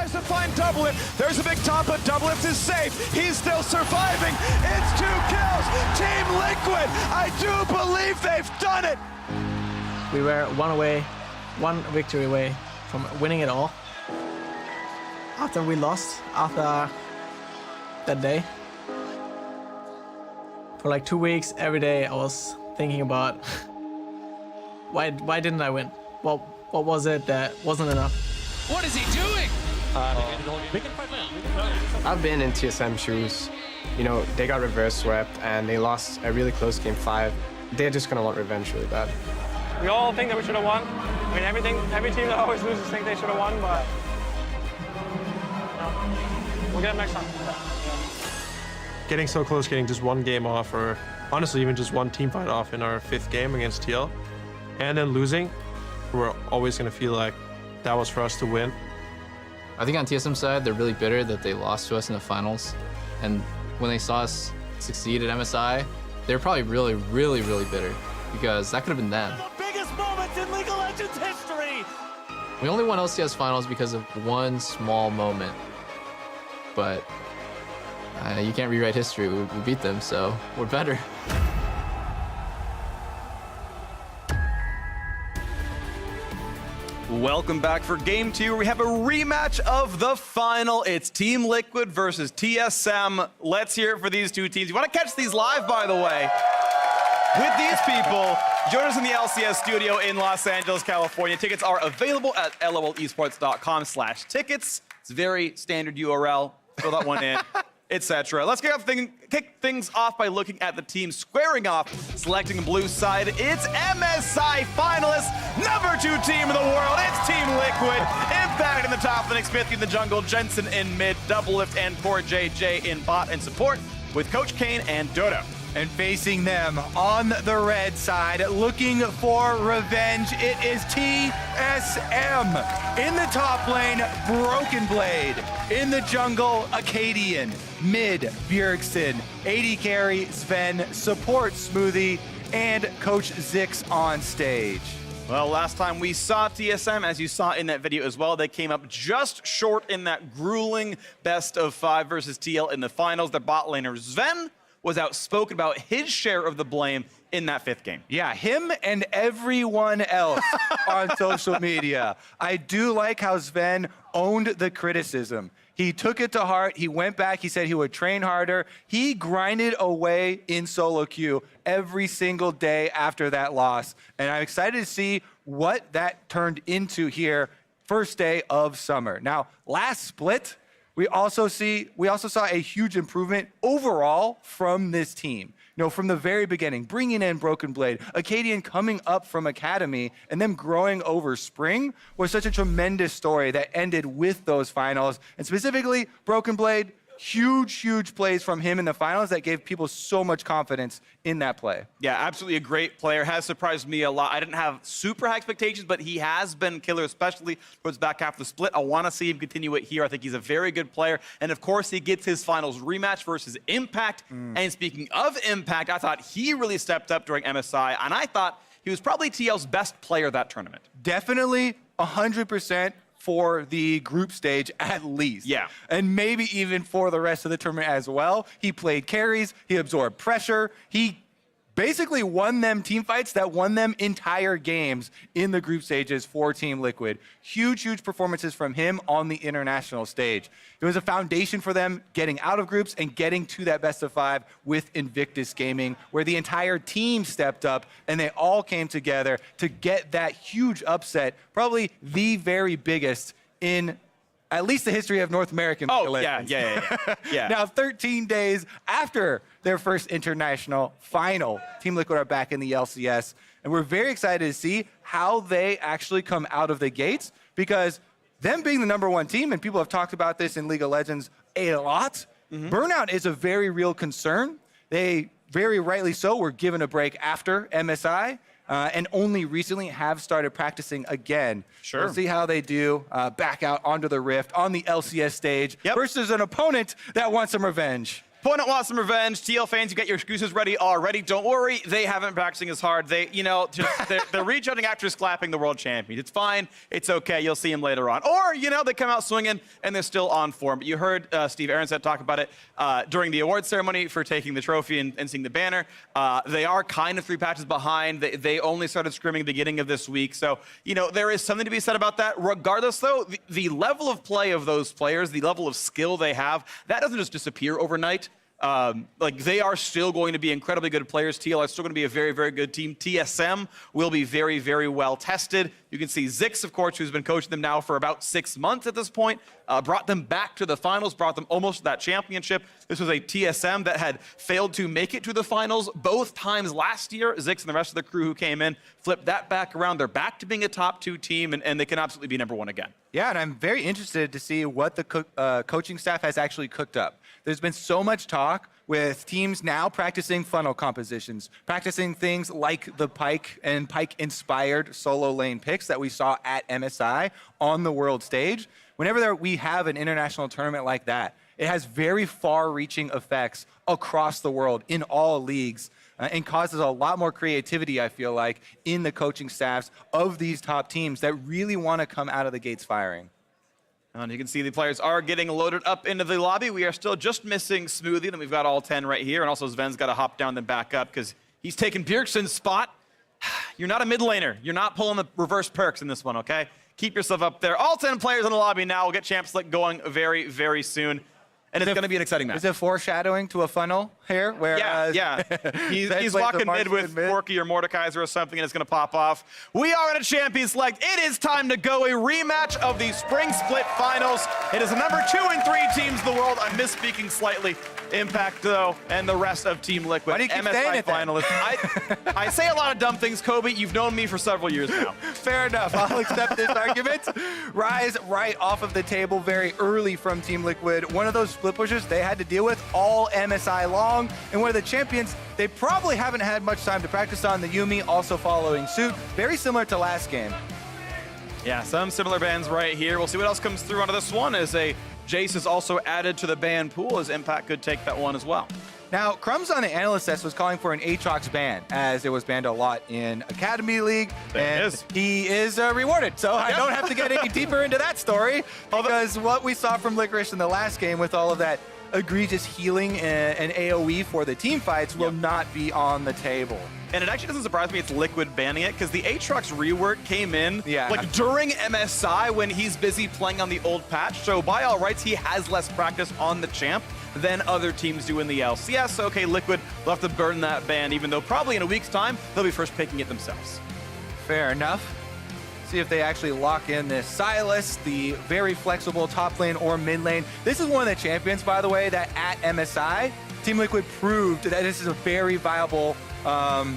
tries to find Doublelift. There's a big top, but Doublelift is safe. He's still surviving. It's 2 kills. Team Liquid, I do believe they've done it. We were one victory away from winning it all. After we lost, after that day, for like 2 weeks, every day I was thinking about why didn't I win? What was it that wasn't enough? What is he doing? I've been in TSM shoes. You know, they got reverse swept and they lost a really close game 5. They're just gonna want revenge really bad. We all think that we should have won. I mean, every team that always loses think they should have won, but we'll get it next time. Getting so close, getting just one game off, or honestly even just one team fight off in our 5th game against TL, and then losing, we're always going to feel like that was for us to win. I think on TSM side, they're really bitter that they lost to us in the finals. And when they saw us succeed at MSI, they're probably really, really, really bitter because that could have been them. The biggest moments in League of Legends history! We only won LCS finals because of one small moment. But you can't rewrite history. We beat them, so we're better. Welcome back for Game 2. We have a rematch of the final. It's Team Liquid versus TSM. Let's hear it for these two teams. You want to catch these live, by the way, with these people. Join us in the LCS studio in Los Angeles, California. Tickets are available at lolesports.com/tickets. It's a very standard URL. Fill that one in, etc. Let's kick things off by looking at the team squaring off, selecting blue side. It's MSI finalists, #2 team in the world. It's Team Liquid. Impact in the top, Phoenix 50 in the jungle, Jensen in mid, Doublelift and Poor JJ in bot and support with Coach Kane and Dodo. And facing them on the red side, looking for revenge, it is TSM. In the top lane, Broken Blade. In the jungle, Acadian. Mid, Bjergsen. AD carry, Sven. Support, Smoothie. And Coach Zix on stage. Well, last time we saw TSM, as you saw in that video as well, they came up just short in that grueling best-of-5 versus TL in the finals. Their bot laner, Sven, was outspoken about his share of the blame in that 5th game. Yeah, him and everyone else on social media. I do like how Sven owned the criticism. He took it to heart. He went back. He said he would train harder. He grinded away in solo queue every single day after that loss. And I'm excited to see what that turned into here, first day of summer. Now, last split, we also saw a huge improvement overall from this team. You know, from the very beginning, bringing in Broken Blade, Acadian coming up from Academy, and them growing over spring was such a tremendous story that ended with those finals. And specifically, Broken Blade, huge plays from him in the finals that gave people so much confidence in that play. Yeah, absolutely a great player. Has surprised me a lot. I didn't have super high expectations, but he has been killer, especially towards the back half of the split. I want to see him continue it here. I think he's a very good player. And of course, he gets his finals rematch versus Impact. And speaking of Impact, I thought he really stepped up during MSI, and I thought he was probably TL's best player that tournament. Definitely 100%. For the group stage at least. Yeah. And maybe even for the rest of the tournament as well. He played carries, he absorbed pressure, he basically won them team fights that won them entire games in the group stages for Team Liquid. Huge performances from him on the international stage. It was a foundation for them getting out of groups and getting to that best-of-5 with Invictus Gaming, where the entire team stepped up and they all came together to get that huge upset, probably the very biggest in at least the history of North American. Oh, yeah. Now, 13 days after their first international final, Team Liquid are back in the LCS, and we're very excited to see how they actually come out of the gates, because them being the #1 team, and people have talked about this in League of Legends a lot, burnout is a very real concern. They, very rightly so, were given a break after MSI, and only recently have started practicing again. Sure. We'll see how they do back out onto the Rift on the LCS stage versus an opponent that wants some revenge. Opponent wants some revenge. TL fans, you get your excuses ready already. Don't worry, they haven't been practicing as hard. They're recharging after slapping the world champion. It's fine. It's okay. You'll see him later on. Or, they come out swinging and they're still on form. But you heard Steve Aronset talk about it during the award ceremony for taking the trophy and seeing the banner. They are kind of 3 patches behind. They only started scrimming beginning of this week. So, there is something to be said about that. Regardless, though, the level of play of those players, the level of skill they have, that doesn't just disappear overnight. They are still going to be incredibly good players. TL is still going to be a very, very good team. TSM will be very, very well tested. You can see Zix, of course, who's been coaching them now for about 6 months at this point, brought them back to the finals, brought them almost to that championship. This was a TSM that had failed to make it to the finals both times last year. Zix and the rest of the crew who came in flipped that back around. They're back to being a top 2 team, and they can absolutely be number 1 again. Yeah, and I'm very interested to see what the coaching staff has actually cooked up. There's been so much talk with teams now practicing funnel compositions, practicing things like the Pyke and Pyke-inspired solo lane picks that we saw at MSI on the world stage. Whenever we have an international tournament like that, it has very far-reaching effects across the world in all leagues and causes a lot more creativity, I feel like, in the coaching staffs of these top teams that really want to come out of the gates firing. And you can see the players are getting loaded up into the lobby. We are still just missing Smoothie, then we've got all 10 right here. And also Sven's got to hop down then back up because he's taking Bjergsen's spot. You're not a mid laner. You're not pulling the reverse perks in this one, okay? Keep yourself up there. All 10 players in the lobby now. We'll get Champ Select going very, very soon. And it's going to be an exciting match. Is it foreshadowing to a funnel here? Where, yeah. He's walking mid with Forky or Mordekaiser or something, and it's going to pop off. We are in a Champion Select. It is time to go. A rematch of the Spring Split Finals. It is the number 2 and 3 teams in the world. I'm misspeaking slightly. Impact, though, and the rest of Team Liquid. Why do you keep MSI saying it then? finalists. I say a lot of dumb things, Kobe. You've known me for several years now. Fair enough. I'll accept this argument. Rise right off of the table very early from Team Liquid. One of those split pushes they had to deal with all MSI long. And one of the champions they probably haven't had much time to practice on, the Yuumi, also following suit. Very similar to last game. Yeah, some similar bans right here. We'll see what else comes through onto this one as a Jace is also added to the ban pool as Impact could take that one as well. Now, Crumbs on the analyst test was calling for an Aatrox ban, as it was banned a lot in Academy League. He is rewarded, so I don't have to get any deeper into that story, because what we saw from Licorice in the last game with all of that egregious healing and AoE for the team fights will not be on the table. And it actually doesn't surprise me it's Liquid banning it, because the Aatrox rework came in like during MSI when he's busy playing on the old patch. So by all rights, he has less practice on the champ than other teams do in the LCS. So, okay, Liquid will have to burn that ban, even though probably in a week's time, they'll be first picking it themselves. Fair enough. See if they actually lock in this Silas, the very flexible top lane or mid lane. This is one of the champions, by the way, that at MSI, Team Liquid proved that this is a very viable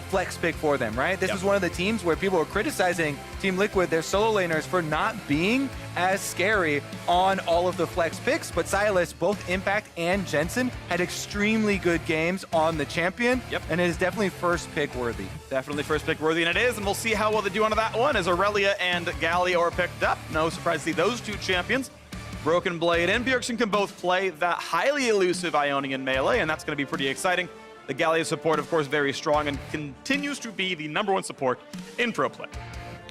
flex pick for them, right? This is one of the teams where people were criticizing Team Liquid, their solo laners, for not being as scary on all of the flex picks, but Silas, both Impact and Jensen, had extremely good games on the champion, and it is definitely first pick worthy. Definitely first pick worthy, and it is, and we'll see how well they do onto that one as Aurelia and Galio are picked up. No surprise to see those two champions. Broken Blade and Bjergsen can both play that highly elusive Ionian melee, and that's going to be pretty exciting. The Galio support, of course, very strong and continues to be the #1 support in pro play.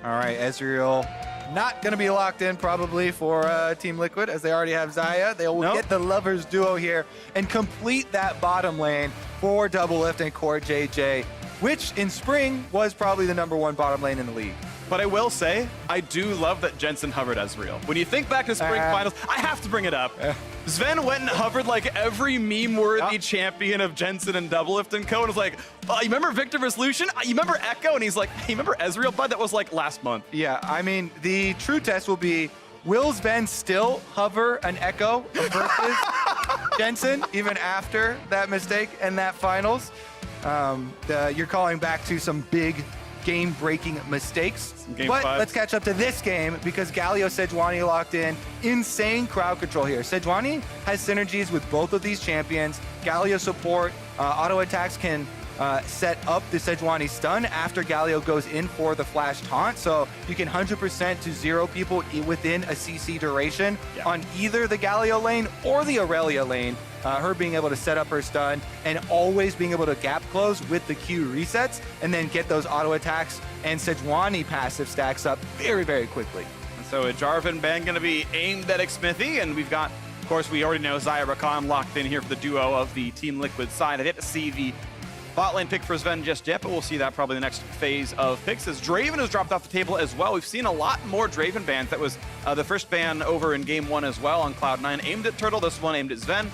All right, Ezreal not going to be locked in probably for Team Liquid, as they already have Xayah. They will get the Lovers duo here and complete that bottom lane for Doublelift and Core JJ, which in spring was probably the #1 bottom lane in the league. But I will say, I do love that Jensen hovered Ezreal. When you think back to spring finals, I have to bring it up. Sven went and hovered like every meme-worthy champion of Jensen and Doublelift and Co. And was like, oh, you remember Victor vs. Lucian? You remember Echo? And he's like, hey, you remember Ezreal, bud? That was like last month. Yeah, I mean, the true test will be, will Sven still hover an Echo versus Jensen even after that mistake and that finals? You're calling back to some big game-breaking mistakes. But let's catch up to this game, because Galio Sejuani locked in. Insane crowd control here. Sejuani has synergies with both of these champions. Galio support, auto attacks can set up the Sejuani stun after Galio goes in for the flash taunt. So you can 100% to 0 people within a CC duration on either the Galio lane or the Aurelia lane. Her being able to set up her stun and always being able to gap close with the Q resets and then get those auto attacks and Sejuani passive stacks up very, very quickly. And so a Jarvan ban going to be aimed at Xmithie, and we've got, of course, we already know Xayah Rakan locked in here for the duo of the Team Liquid side. I didn't see the bot lane pick for Sven just yet, but we'll see that probably the next phase of picks as Draven has dropped off the table as well. We've seen a lot more Draven bans. That was the first ban over in game 1 as well on Cloud9, aimed at Turtle. This one aimed at Sven.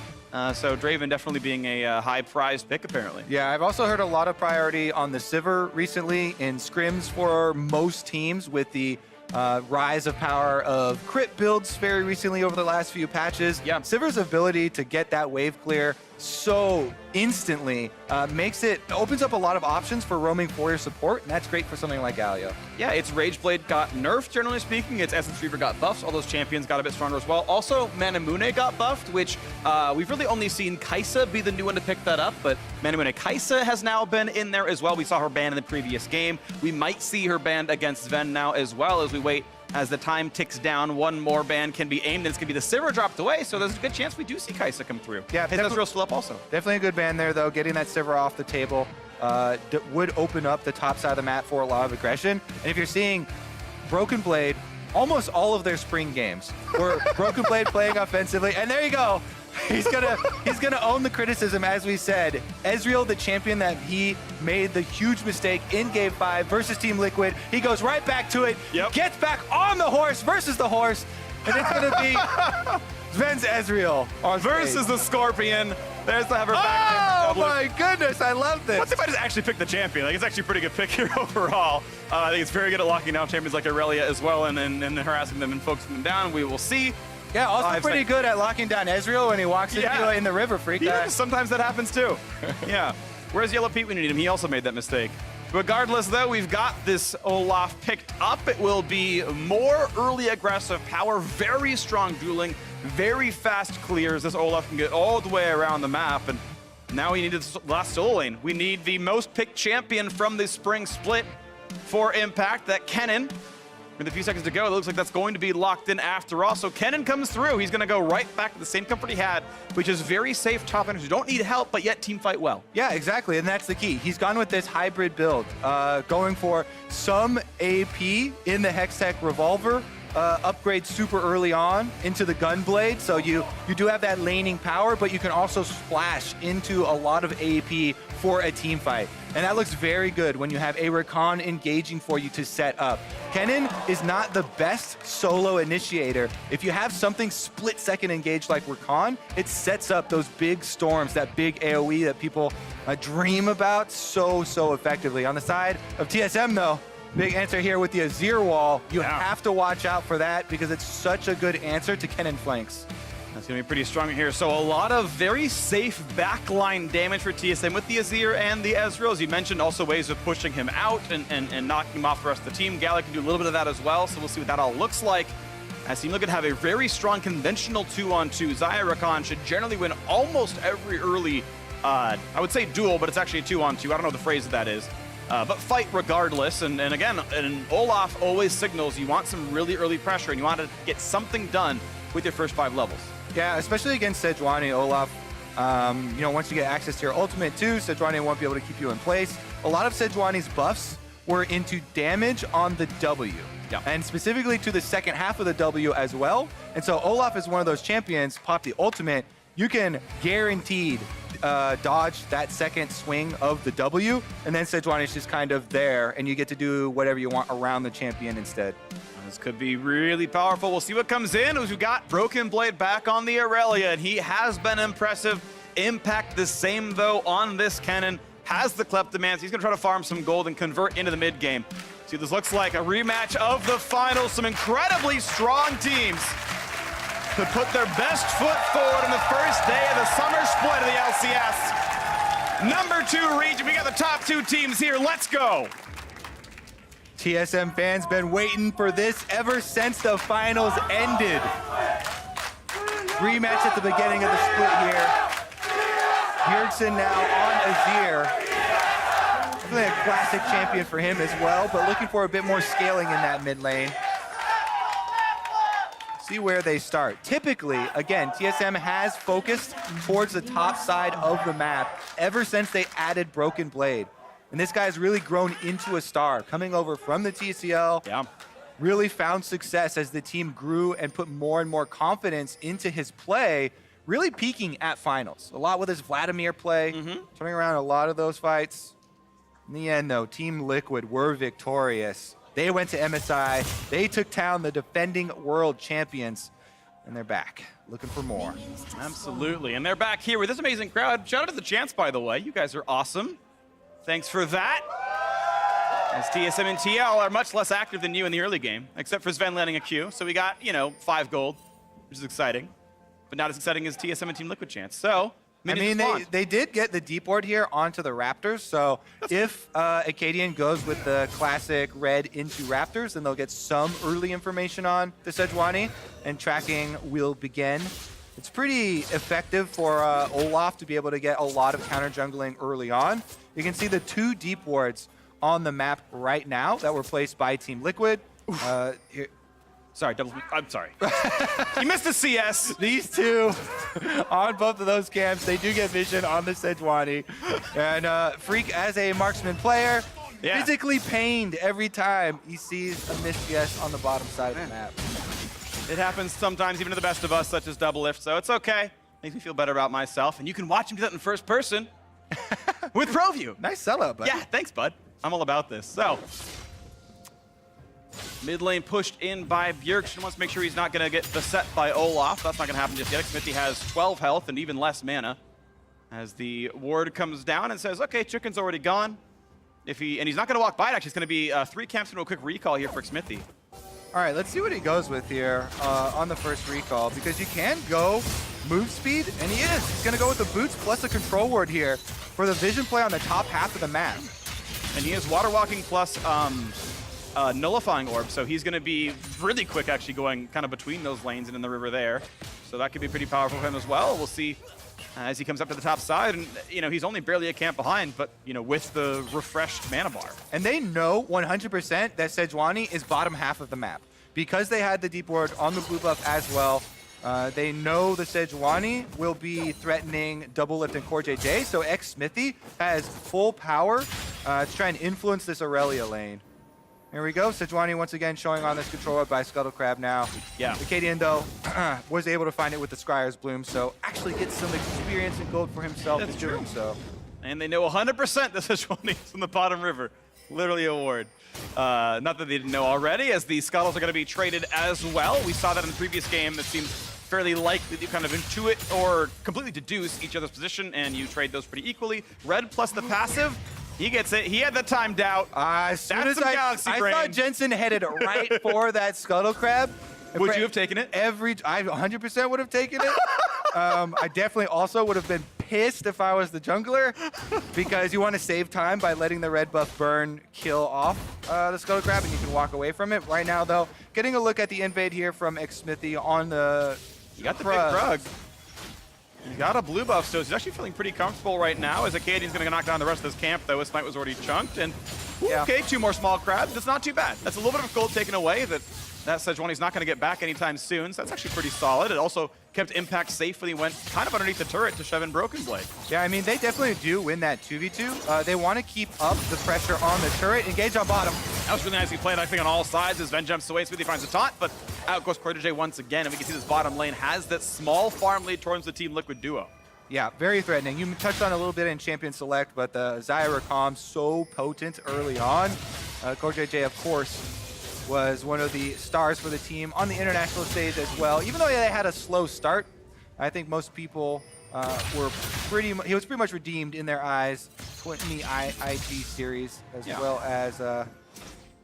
So Draven definitely being a high prized pick apparently. Yeah, I've also heard a lot of priority on the Sivir recently in scrims for most teams with the rise of power of crit builds very recently over the last few patches. Yeah. Sivir's ability to get that wave clear so instantly opens up a lot of options for roaming warrior support, and that's great for something like Galio. Yeah, its Rageblade got nerfed, generally speaking. Its Essence Reaver got buffed. All those champions got a bit stronger as well. Also, Manamune got buffed, which we've really only seen Kai'Sa be the new one to pick that up, but Manamune Kai'Sa has now been in there as well. We saw her banned in the previous game. We might see her banned against Sven now as well as we wait. As the time ticks down, one more ban can be aimed, and it's going to be the Sivir dropped away, so there's a good chance we do see Kai'Sa come through. Yeah, His Ezreal still up also. Definitely a good ban there, though. Getting that Sivir off the table would open up the top side of the map for a lot of aggression. And if you're seeing Broken Blade, almost all of their spring games were Broken Blade playing offensively, and there you go. He's gonna own the criticism, as we said. Ezreal, the champion that he made the huge mistake in Game 5 versus Team Liquid. He goes right back to it, gets back on the horse versus the horse, and it's gonna be Sven's Ezreal on versus stage. the Scorpion. There's the hover back. Oh my goodness, I love this. What if I just actually pick the champion? Like, it's actually a pretty good pick here overall. I think it's very good at locking down champions like Aurelia as well and harassing them and focusing them down. We will see. Yeah, also pretty good at locking down Ezreal when he walks in the river, freak. Sometimes that happens too. Yeah. Where's Yellow Pete when you need him? He also made that mistake. Regardless, though, we've got this Olaf picked up. It will be more early aggressive power, very strong dueling, very fast clears. This Olaf can get all the way around the map. And now we need the last solo lane. We need the most picked champion from the spring split for Impact, that Kennen. With a few seconds to go, it looks like that's going to be locked in after all. So Kennen comes through. He's going to go right back to the same comfort he had, which is very safe top laners who don't need help, but yet team fight well. Yeah, exactly, and that's the key. He's gone with this hybrid build, going for some AP in the Hextech Revolver, upgrade super early on into the Gunblade, so you do have that laning power, but you can also splash into a lot of AP for a team fight. And that looks very good when you have a Rakan engaging for you to set up. Kennen is not the best solo initiator. If you have something split-second engaged like Rakan, it sets up those big storms, that big AoE that people dream about so effectively. On the side of TSM, though, big answer here with the Azir wall. You have to watch out for that because it's such a good answer to Kennen flanks. That's going to be pretty strong here. So a lot of very safe backline damage for TSM with the Azir and the Ezreal. As you mentioned, also ways of pushing him out and knocking him off the rest of the team. Gala can do a little bit of that as well, so we'll see what that all looks like. As Team Liquid have a very strong conventional 2-on-2. Xayah Rakan should generally win almost every early, I would say duel, but it's actually a 2-on-2. I don't know the phrase that is. But fight regardless, and again, Olaf always signals you want some really early pressure and you want to get something done with your first 5 levels. Yeah, especially against Sejuani, Olaf. Once you get access to your ultimate too, Sejuani won't be able to keep you in place. A lot of Sejuani's buffs were into damage on the W. Yeah. And specifically to the second half of the W as well. And so Olaf is one of those champions, pop the ultimate, you can guaranteed dodge that second swing of the W, and then Sejuani is just kind of there, and you get to do whatever you want around the champion instead. This could be really powerful. We'll see what comes in. We've got Broken Blade back on the Aurelia, and he has been impressive. Impact the same, though, on this Kennen. Has the Kleptomans. He's going to try to farm some gold and convert into the mid game. See what this looks like. A rematch of the finals. Some incredibly strong teams to put their best foot forward in the first day of the summer split of the LCS. Number 2 region. We got the top 2 teams here. Let's go. TSM fans been waiting for this ever since the finals ended. Rematch at the beginning of the split here. Bjergsen now on Azir. definitely a classic champion for him as well, but looking for a bit more scaling in that mid lane. See where they start. Typically, again, TSM has focused towards the top side of the map ever since they added Broken Blade. And this guy's really grown into a star, coming over from the TCL. Yeah. Really found success as the team grew and put more and more confidence into his play, really peaking at finals. A lot with his Vladimir play, turning around a lot of those fights. In the end, though, Team Liquid were victorious. They went to MSI, they took down the defending world champions, and they're back, looking for more. Absolutely, and they're back here with this amazing crowd. Shout out to the Chants, by the way. You guys are awesome. Thanks for that. As TSM and TL are much less active than you in the early game, except for Sven landing a Q. So we got, 5 gold, which is exciting, but not as exciting as TSM and Team Liquid Chants. So, I mean, they did get the deep ward here onto the Raptors, so if Acadian goes with the classic red into Raptors, then they'll get some early information on the Sejuani, and tracking will begin. It's pretty effective for Olaf to be able to get a lot of counter jungling early on. You can see the 2 deep wards on the map right now that were placed by Team Liquid. Here. Sorry, I'm sorry. You missed the CS. These 2 on both of those camps, they do get vision on the Sejuani. And Freak, as a marksman player, physically pained every time he sees a missed CS on the bottom side of the map. It happens sometimes, even to the best of us, such as Double Lift, so it's okay. Makes me feel better about myself. And you can watch him do that in first person with ProView. Nice sellout, bud. Yeah, thanks, bud. I'm all about this. So, mid lane pushed in by Bjergsen. Wants to make sure he's not going to get beset by Olaf. That's not going to happen just yet. Smithy has 12 health and even less mana. As the ward comes down and says, okay, Chicken's already gone. And he's not going to walk by it, actually. It's going to be 3 camps into a quick recall here for Smithy. All right, let's see what he goes with here on the first recall, because you can go move speed, and he is. He's going to go with the boots plus a control ward here for the vision play on the top half of the map. And he has water walking plus nullifying orb, so he's going to be really quick actually going kind of between those lanes and in the river there. So that could be pretty powerful for him as well. We'll see as he comes up to the top side, and he's only barely a camp behind, but with the refreshed mana bar. And they know 100% that Sejuani is bottom half of the map. Because they had the deep ward on the blue buff as well, they know the Sejuani will be threatening Double Lift and Core JJ, so X-Smithy has full power to try and influence this Aurelia lane. Here we go, Sejuani once again showing on this control by Scuttle Crab now. Yeah. Acadian, though, was able to find it with the Scryer's Bloom, so actually gets some experience and gold for himself in doing so. And they know 100% the Sejuani is in the bottom river. Literally a ward. Not that they didn't know already, as the Scuttles are going to be traded as well. We saw that in the previous game. That seems fairly likely that you kind of intuit or completely deduce each other's position, and you trade those pretty equally. Red plus the passive. He gets it. He had the timed out. As soon That's as some galaxy I brain. thought Jensen headed right for that Scuttle Crab. Would you have taken it? I 100% would have taken it. I definitely also would have been pissed if I was the jungler, because you want to save time by letting the red buff burn kill off the Scuttle Crab, and you can walk away from it. Right now, though, getting a look at the invade here from X-Smithy on the... You got the big Krug. You got a blue buff, so he's actually feeling pretty comfortable right now, as Acadian's going to knock down the rest of this camp, though his smite was already chunked. And okay, 2 more small crabs. That's not too bad. That's a little bit of gold taken away that Sejuani's not going to get back anytime soon, so that's actually pretty solid. It also kept Impact safe when he went kind of underneath the turret to shove in Broken Blade. Yeah, I mean, they definitely do win that 2v2. They want to keep up the pressure on the turret. Engage on bottom. That was really nicely played, I think, on all sides as Ven jumps away. Smithy finds a taunt, but out goes Cortege once again, and we can see this bottom lane has that small farm lead towards the Team Liquid duo. Yeah, very threatening. You touched on a little bit in Champion Select, but the Zyra Calm so potent early on. Cortege, of course, was one of the stars for the team on the international stage as well. Even though they had a slow start, I think most people were he was pretty much redeemed in their eyes in the IG series, as well as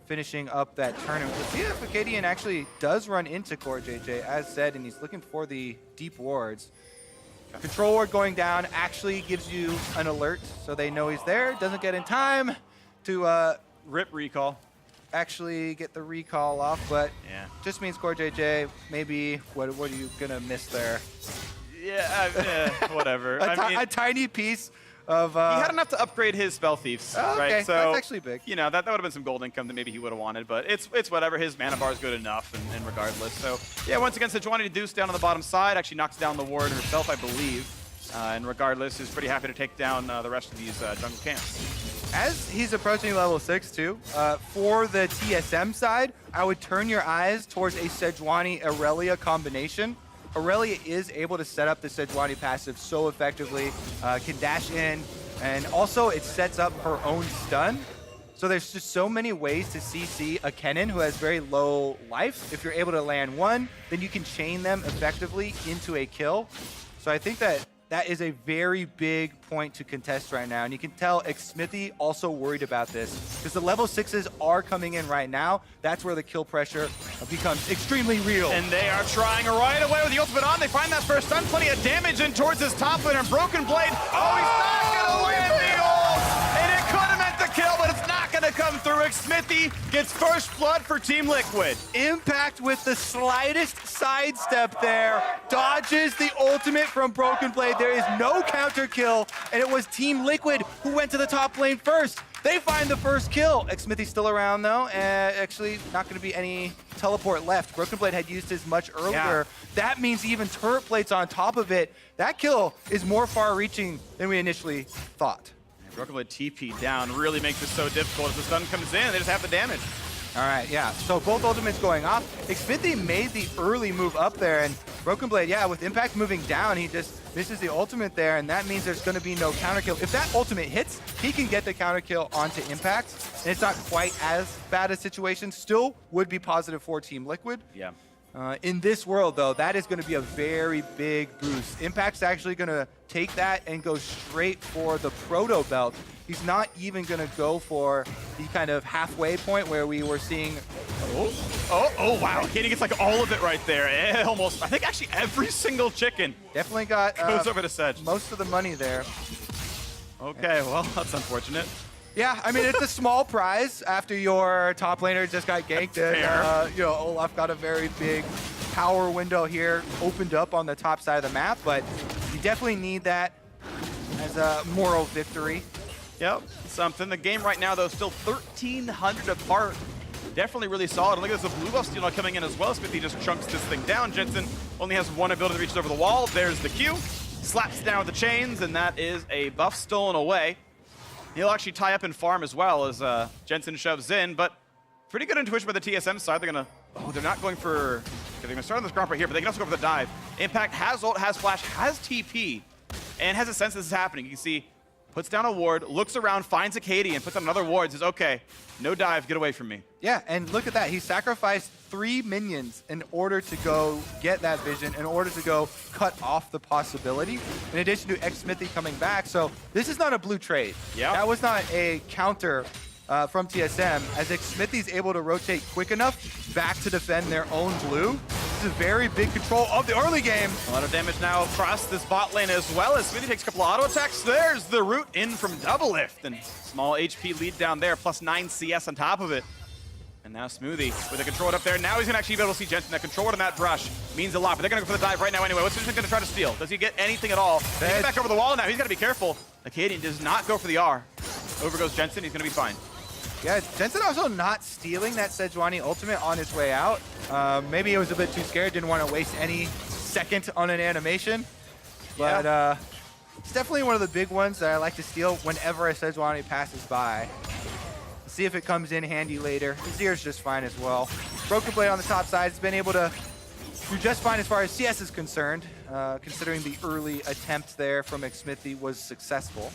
finishing up that tournament. Let's see if Acadian actually does run into Core JJ, as said, and he's looking for the deep wards. Control ward going down actually gives you an alert, so they know he's there. Doesn't get in time to rip recall. Actually get the recall off, but just means Core JJ, maybe, what are you gonna miss there? Yeah, whatever. A tiny piece of. He had enough to upgrade his spell thieves, Oh, okay. right? So That's actually big. You know, that would have been some gold income that maybe he would have wanted, but it's whatever. His mana bar is good enough, and regardless. So yeah, once again, Sejuani Deuce down on the bottom side actually knocks down the ward herself, I believe, and regardless, is pretty happy to take down the rest of these jungle camps. As he's approaching level 6 too, for the TSM side, I would turn your eyes towards a Sejuani Aurelia combination. Aurelia is able to set up the Sejuani passive so effectively, can dash in, and also it sets up her own stun. So there's just so many ways to CC a Kennen who has very low life. If you're able to land one, then you can chain them effectively into a kill. So I think that is a very big point to contest right now. And you can tell Xmithy also worried about this because the level 6s are coming in right now. That's where the kill pressure becomes extremely real. And they are trying right away with the ultimate on. They find that first stun, plenty of damage in towards his top lane, and Broken Blade. Oh, he's not gonna land the ult! And it could have meant the kill, but it's not gonna come through. Xmithy gets first blood for Team Liquid. Impact with the slightest sidestep there. Dodges the ultimate from Broken Blade. There is no counter kill, and it was Team Liquid who went to the top lane first. They find the first kill. Xmithy's still around though, and actually not going to be any teleport left. Broken Blade had used his much earlier. Yeah. That means even turret plates on top of it. That kill is more far-reaching than we initially thought. Broken Blade TP down really makes this so difficult. If the stun comes in, they just have the damage. All right, yeah. So both ultimates going off. Xmithy made the early move up there, and Broken Blade, yeah, with Impact moving down, he just misses the ultimate there, and that means there's going to be no counter kill. If that ultimate hits, he can get the counter kill onto Impact, and it's not quite as bad a situation. Still would be positive for Team Liquid. Yeah. In this world, though, that is going to be a very big boost. Impact's actually going to take that and go straight for the Proto Belt. He's not even going to go for the kind of halfway point where we were seeing... Oh, wow. Katie gets like all of it right there. Almost, I think actually every single chicken Definitely got goes over to Sedge. most of the money there. Okay, well, that's unfortunate. Yeah, I mean, it's a small prize after your top laner just got ganked. And, you know, Olaf got a very big power window here, opened up on the top side of the map, but you definitely need that as a moral victory. Yep, something. The game right now, though, still 1,300 apart. Definitely really solid. And look at this, the blue buff steal coming in as well. Smithy just chunks this thing down. Jensen only has one ability that reaches over the wall. There's the Q. Slaps it down with the chains, and that is a buff stolen away. He'll actually tie up and farm as well as Jensen shoves in, but pretty good intuition by the TSM side. They're gonna, they're not going for, they're gonna start on this gromp right here, but they can also go for the dive. Impact has ult, has flash, has TP, and has a sense this is happening. You can see, puts down a ward, looks around, finds a Katie, and puts down another ward, says, okay, no dive, get away from me. Yeah, and look at that. He sacrificed 3 minions in order to go get that vision, in order to go cut off the possibility, in addition to Xmithy coming back. So this is not a blue trade. Yeah. That was not a counter from TSM, as Xmithy's able to rotate quick enough back to defend their own blue. This is very big control of the early game. A lot of damage now across this bot lane as well as Smithy takes a couple of auto attacks. There's the root in from Double Lift, and small HP lead down there, plus 9 CS on top of it. And now Smoothie with a control ward up there. Now he's gonna actually be able to see Jensen. That control ward on that brush means a lot, but they're gonna go for the dive right now anyway. What's Jensen gonna try to steal? Does he get anything at all? He gets back over the wall now. He's gotta be careful. Acadian does not go for the R. Over goes Jensen. He's gonna be fine. Yeah, Jensen also not stealing that Sejuani ultimate on his way out. Maybe he was a bit too scared, didn't want to waste any second on an animation. But it's definitely one of the big ones that I like to steal whenever a Sejuani passes by. See if it comes in handy later. Azir's just fine as well. Broken Blade on the top side has been able to do just fine as far as CS is concerned, considering the early attempt there from Xmithy was successful.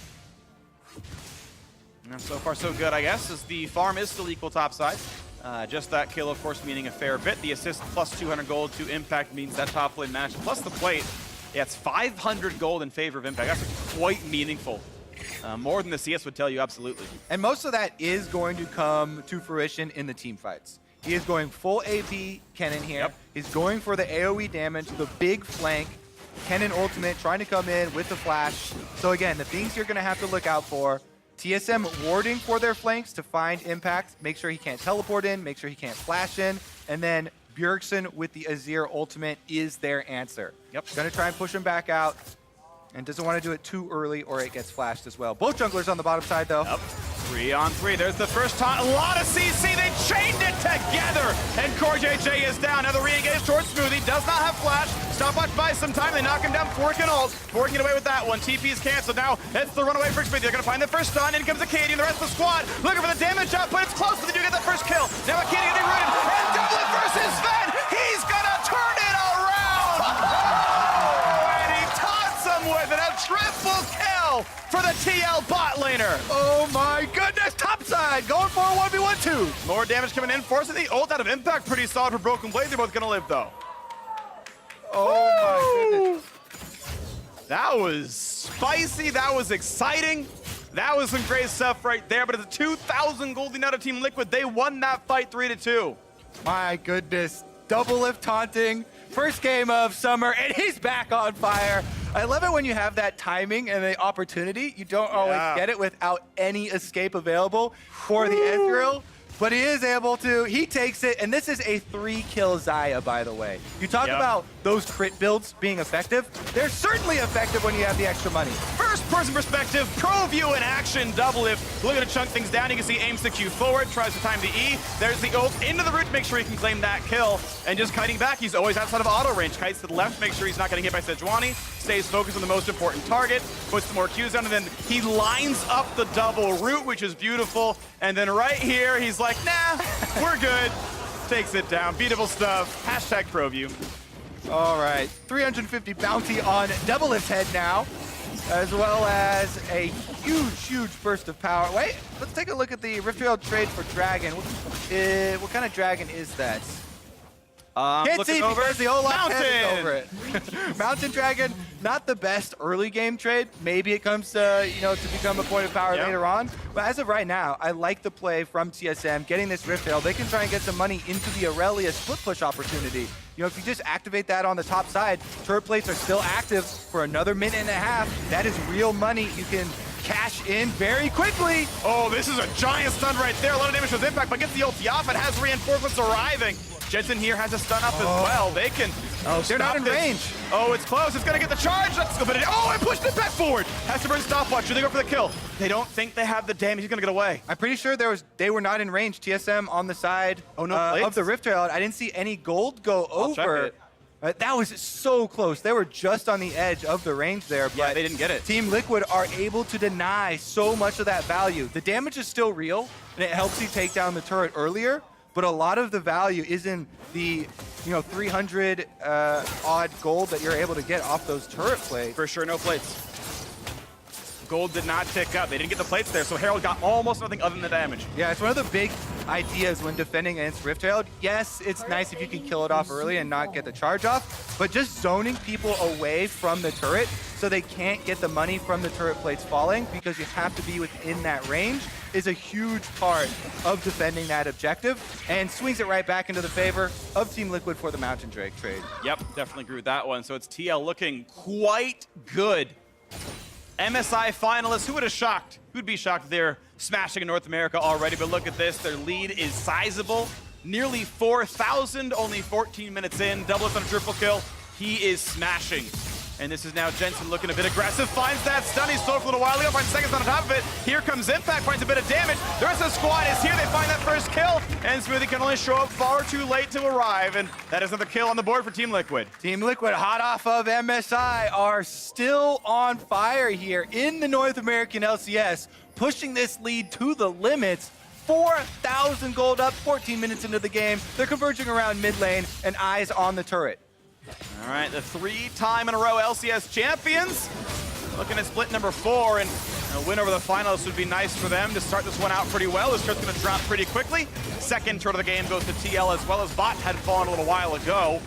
And so far, so good, I guess, as the farm is still equal topside. Just that kill, of course, meaning a fair bit. The assist plus 200 gold to Impact means that top lane match, plus the plate. Yeah, it's 500 gold in favor of Impact. That's quite meaningful. More than the CS would tell you, absolutely. And most of that is going to come to fruition in the team fights. He is going full AP Kennen here. Yep. He's going for the AoE damage, the big flank. Kennen ultimate trying to come in with the flash. So again, the things you're going to have to look out for. TSM warding for their flanks to find Impact, make sure he can't teleport in, make sure he can't flash in, and then Bjergsen with the Azir ultimate is their answer. Yep. Gonna try and push him back out. and doesn't want to do it too early or it gets flashed as well. Both junglers on the bottom side, though. Yep. 3 on 3. There's the first time. A lot of CC. They chained it together. And CoreJJ is down. Now the re-engage towards Smoothie. Does not have flash. Stopwatch buys some time. They knock him down. Fork and ult. Fork get away with that one. TP's canceled. Now it's the runaway for Smoothie. They're going to find the first stun. In comes Acadian. The rest of the squad looking for the damage up, but it's close. But they do get that first kill. Now Acadian getting rooted. And Dublin versus Sven. He's going to turn it around. Oh, and he taunts him with it. A triple kill for the TL bot laner. Oh my goodness, topside, going for a 1v1-2. More damage coming in, forcing the ult out of impact. Pretty solid for Broken Blade. They're both gonna live though. Oh my goodness. That was spicy, that was exciting. That was some great stuff right there, but it's a 2,000 gold out of Team Liquid. They won that fight 3-2. My goodness, double lift taunting. First game of summer, and he's back on fire. I love it when you have that timing and the opportunity. You don't always get it without any escape available for the Ezreal, but he is able to. He takes it, and this is a 3-kill Xayah, by the way. You talk about those crit builds being effective. They're certainly effective when you have the extra money. First person perspective, pro view in action, double lift. Looking to chunk things down. You can see aims the Q forward, tries to time the E. There's the ult into the root to make sure he can claim that kill. And just kiting back, he's always outside of auto range. Kites to the left, make sure he's not getting hit by Sejuani. Stays focused on the most important target, puts some more Qs down, and then he lines up the double root, which is beautiful. And then right here, he's like, nah, we're good. Takes it down. Beatable stuff. Hashtag ProView. All right, 350 bounty on Double Lift's head now, as well as a huge burst of power. Wait, let's take a look at the Rift Trail trade for Dragon. What kind of dragon is that? Can't see because the Olaf head is over it. Mountain Dragon, not the best early game trade. Maybe it comes to, to become a point of power later on. But as of right now, I like the play from TSM, getting this Rift Trail. They can try and get some money into the Aurelia split push opportunity. If you just activate that on the top side, turret plates are still active for another minute and a half. That is real money you can cash in very quickly. Oh, this is a giant stun right there. A lot of damage with impact, but gets the ulti off. It has reinforcements arriving. Jensen here has a stun up as well. They can. Oh, they're not in range. Oh, it's close. It's gonna get the charge. Let's go. Oh, I pushed it back forward. Has to burn stopwatch. Should they go for the kill? They don't think they have the damage. He's gonna get away. I'm pretty sure they were not in range. TSM on the side of the Rift Trail. I didn't see any gold go over. That was so close. They were just on the edge of the range there, but they didn't get it. Team Liquid are able to deny so much of that value. The damage is still real, and it helps you take down the turret earlier, but a lot of the value is in the 300 odd gold that you're able to get off those turret plates. For sure, no plates. Gold did not tick up. They didn't get the plates there, so Herald got almost nothing other than the damage. Yeah, it's one of the big ideas when defending against Rift Herald. Yes, it's nice if you can kill it off early and not get the charge off, but just zoning people away from the turret so they can't get the money from the turret plates falling because you have to be within that range is a huge part of defending that objective and swings it right back into the favor of Team Liquid for the Mountain Drake trade. Yep, definitely agree with that one. So it's TL looking quite good. MSI finalists, who would have shocked? Who'd be shocked they're smashing in North America already? But look at this, their lead is sizable. Nearly 4,000, only 14 minutes in. Double up on a triple kill. He is smashing. And this is now Jensen looking a bit aggressive. Finds that stun. He's slow for a little while. He'll find seconds on top of it. Here comes Impact, finds a bit of damage. The rest of the squad is here. They find that first kill. And Smoothie can only show up far too late to arrive. And that is another kill on the board for Team Liquid. Team Liquid, hot off of MSI, are still on fire here in the North American LCS, pushing this lead to the limits. 4,000 gold up, 14 minutes into the game. They're converging around mid lane and eyes on the turret. All right, the 3-time in a row LCS champions. Looking at split number 4, and a win over the finalists would be nice for them to start this one out pretty well. This turret's gonna drop pretty quickly. Second turret of the game goes to TL as well as Bot had fallen a little while ago.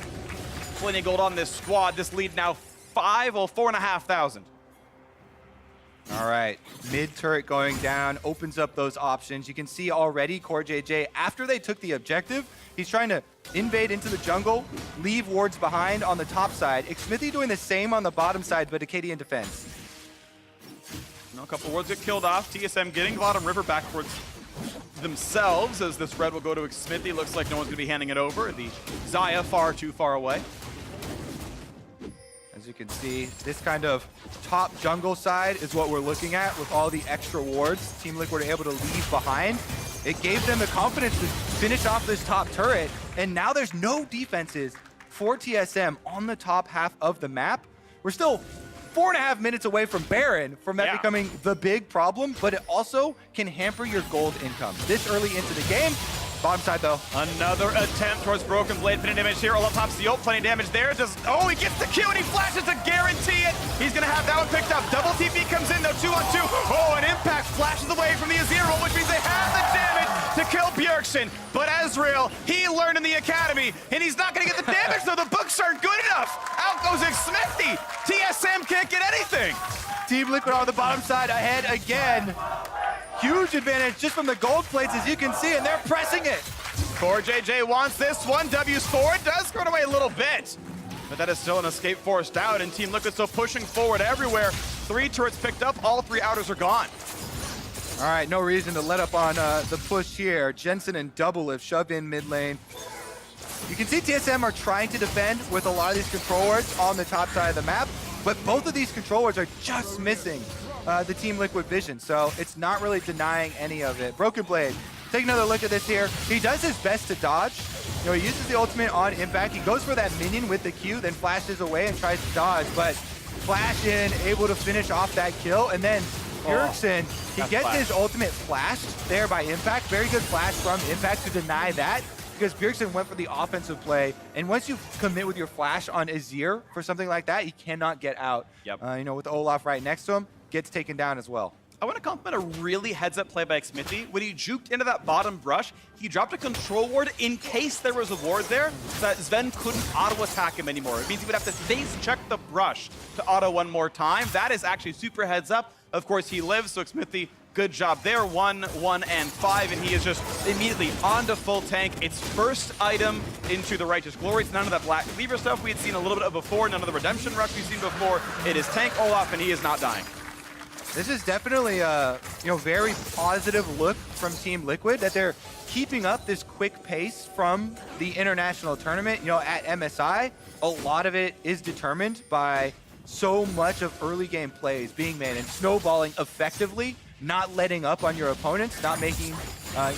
Plenty of gold on this squad. This lead now 4,500. All right, mid turret going down, opens up those options. You can see already CoreJJ, after they took the objective, he's trying to invade into the jungle, leave wards behind on the top side. Xmithy doing the same on the bottom side, but Acadian defense. A couple wards get killed off. TSM getting bottom river back towards themselves as this red will go to Xmithy. Looks like no one's gonna be handing it over. The Xayah far too far away. As you can see, this kind of top jungle side is what we're looking at with all the extra wards Team Liquid are able to leave behind. It gave them the confidence to finish off this top turret, and now there's no defenses for TSM on the top half of the map. We're still 4.5 minutes away from Baron, from that becoming the big problem, but it also can hamper your gold income this early into the game. Bottom side, though. Another attempt towards Broken Blade. Pinning damage here. All up top, Seal. Plenty damage there. Oh, he gets the Q and he flashes to guarantee it. He's going to have that one picked up. Double TP comes in, though. 2-on-2. Oh, an Impact flashes away from the Azir roll, which means they have the damage to kill Bjergsen. But Ezreal, he learned in the academy, and he's not going to get the damage, though. The books aren't good enough. Out goes Smithy. TSM can't get anything. Team Liquid on the bottom side ahead again. Huge advantage just from the gold plates, as you can see, and they're pressing it. CoreJJ wants this one. W's forward does throw it away a little bit, but that is still an escape forced out, and Team Liquid still pushing forward everywhere. 3 turrets picked up, all 3 outers are gone. All right, no reason to let up on the push here. Jensen and Doublelift shoved in mid lane. You can see TSM are trying to defend with a lot of these control wards on the top side of the map, but both of these control wards are just missing the Team Liquid vision, so it's not really denying any of it. Broken Blade, take another look at this here. He does his best to dodge. You know, he uses the ultimate on Impact. He goes for that minion with the Q, then flashes away and tries to dodge, but flash in, able to finish off that kill, and then Bjergsen, he gets his ultimate flashed there by Impact. Very good flash from Impact to deny that, because Bjergsen went for the offensive play, and once you commit with your flash on Azir for something like that, he cannot get out. Yep. You know, with Olaf right next to him, gets taken down as well. I want to compliment a really heads-up play by Smithy. When he juked into that bottom brush, he dropped a control ward in case there was a ward there, so that Sven couldn't auto-attack him anymore. It means he would have to face-check the brush to auto one more time. That is actually super heads-up. Of course, he lives, so Smithy, good job there. 1, 1, and 5, and he is just immediately onto full tank. It's first item into the Righteous Glory. It's none of that Black Cleaver stuff we had seen a little bit of before, none of the Redemption Rush we've seen before. It is tank Olaf, and he is not dying. This is definitely a very positive look from Team Liquid, that they're keeping up this quick pace from the international tournament. You know, at MSI, a lot of it is determined by so much of early game plays being made and snowballing effectively, not letting up on your opponents, not making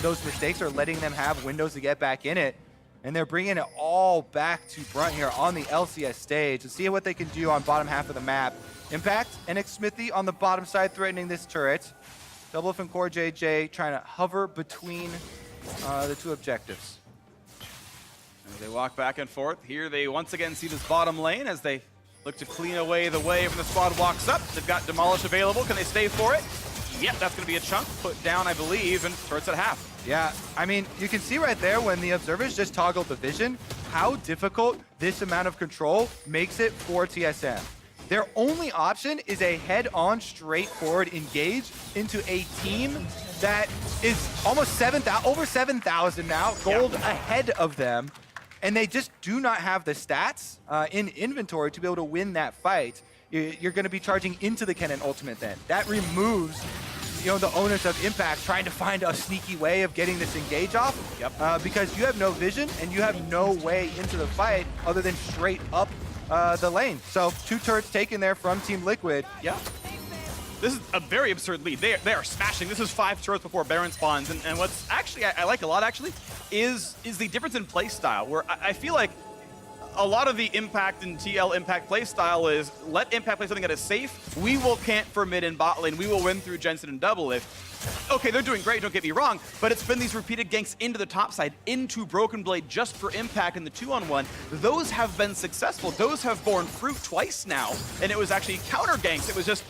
those mistakes or letting them have windows to get back in it. And they're bringing it all back to front here on the LCS stage to see what they can do on bottom half of the map. Impact and Smithy on the bottom side threatening this turret. Doublelift and CoreJJ trying to hover between the 2 objectives. As they walk back and forth, here they once again see this bottom lane as they look to clean away the wave when the squad walks up. They've got Demolish available. Can they stay for it? Yep, that's going to be a chunk put down, I believe, and turrets at half. Yeah, I mean, you can see right there when the observers just toggled the vision, how difficult this amount of control makes it for TSM. Their only option is a head-on, straightforward engage into a team that is almost over 7,000 now, gold ahead of them, and they just do not have the stats in inventory to be able to win that fight. You're going to be charging into the Kennen ultimate then. That removes the onus of Impact trying to find a sneaky way of getting this engage off, because you have no vision and you have no way into the fight other than straight up the lane. So 2 turrets taken there from Team Liquid. Yeah. This is a very absurd lead. They are smashing. This is 5 turrets before Baron spawns. And what's actually, I like a lot actually, is the difference in play style, where I feel like a lot of the Impact and TL Impact play style is let Impact play something that is safe. We will camp for mid and bot lane. We will win through Jensen and Doublelift. Okay, they're doing great, don't get me wrong, but it's been these repeated ganks into the top side, into Broken Blade just for Impact in the 2-on-1. Those have been successful. Those have borne fruit twice now, and it was actually counter ganks. It was just,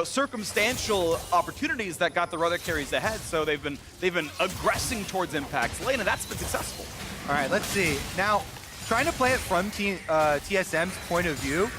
circumstantial opportunities that got the other carries ahead. So they've been aggressing towards Impact's lane, and that's been successful. All right, let's see. Now, trying to play it from TSM's point of view,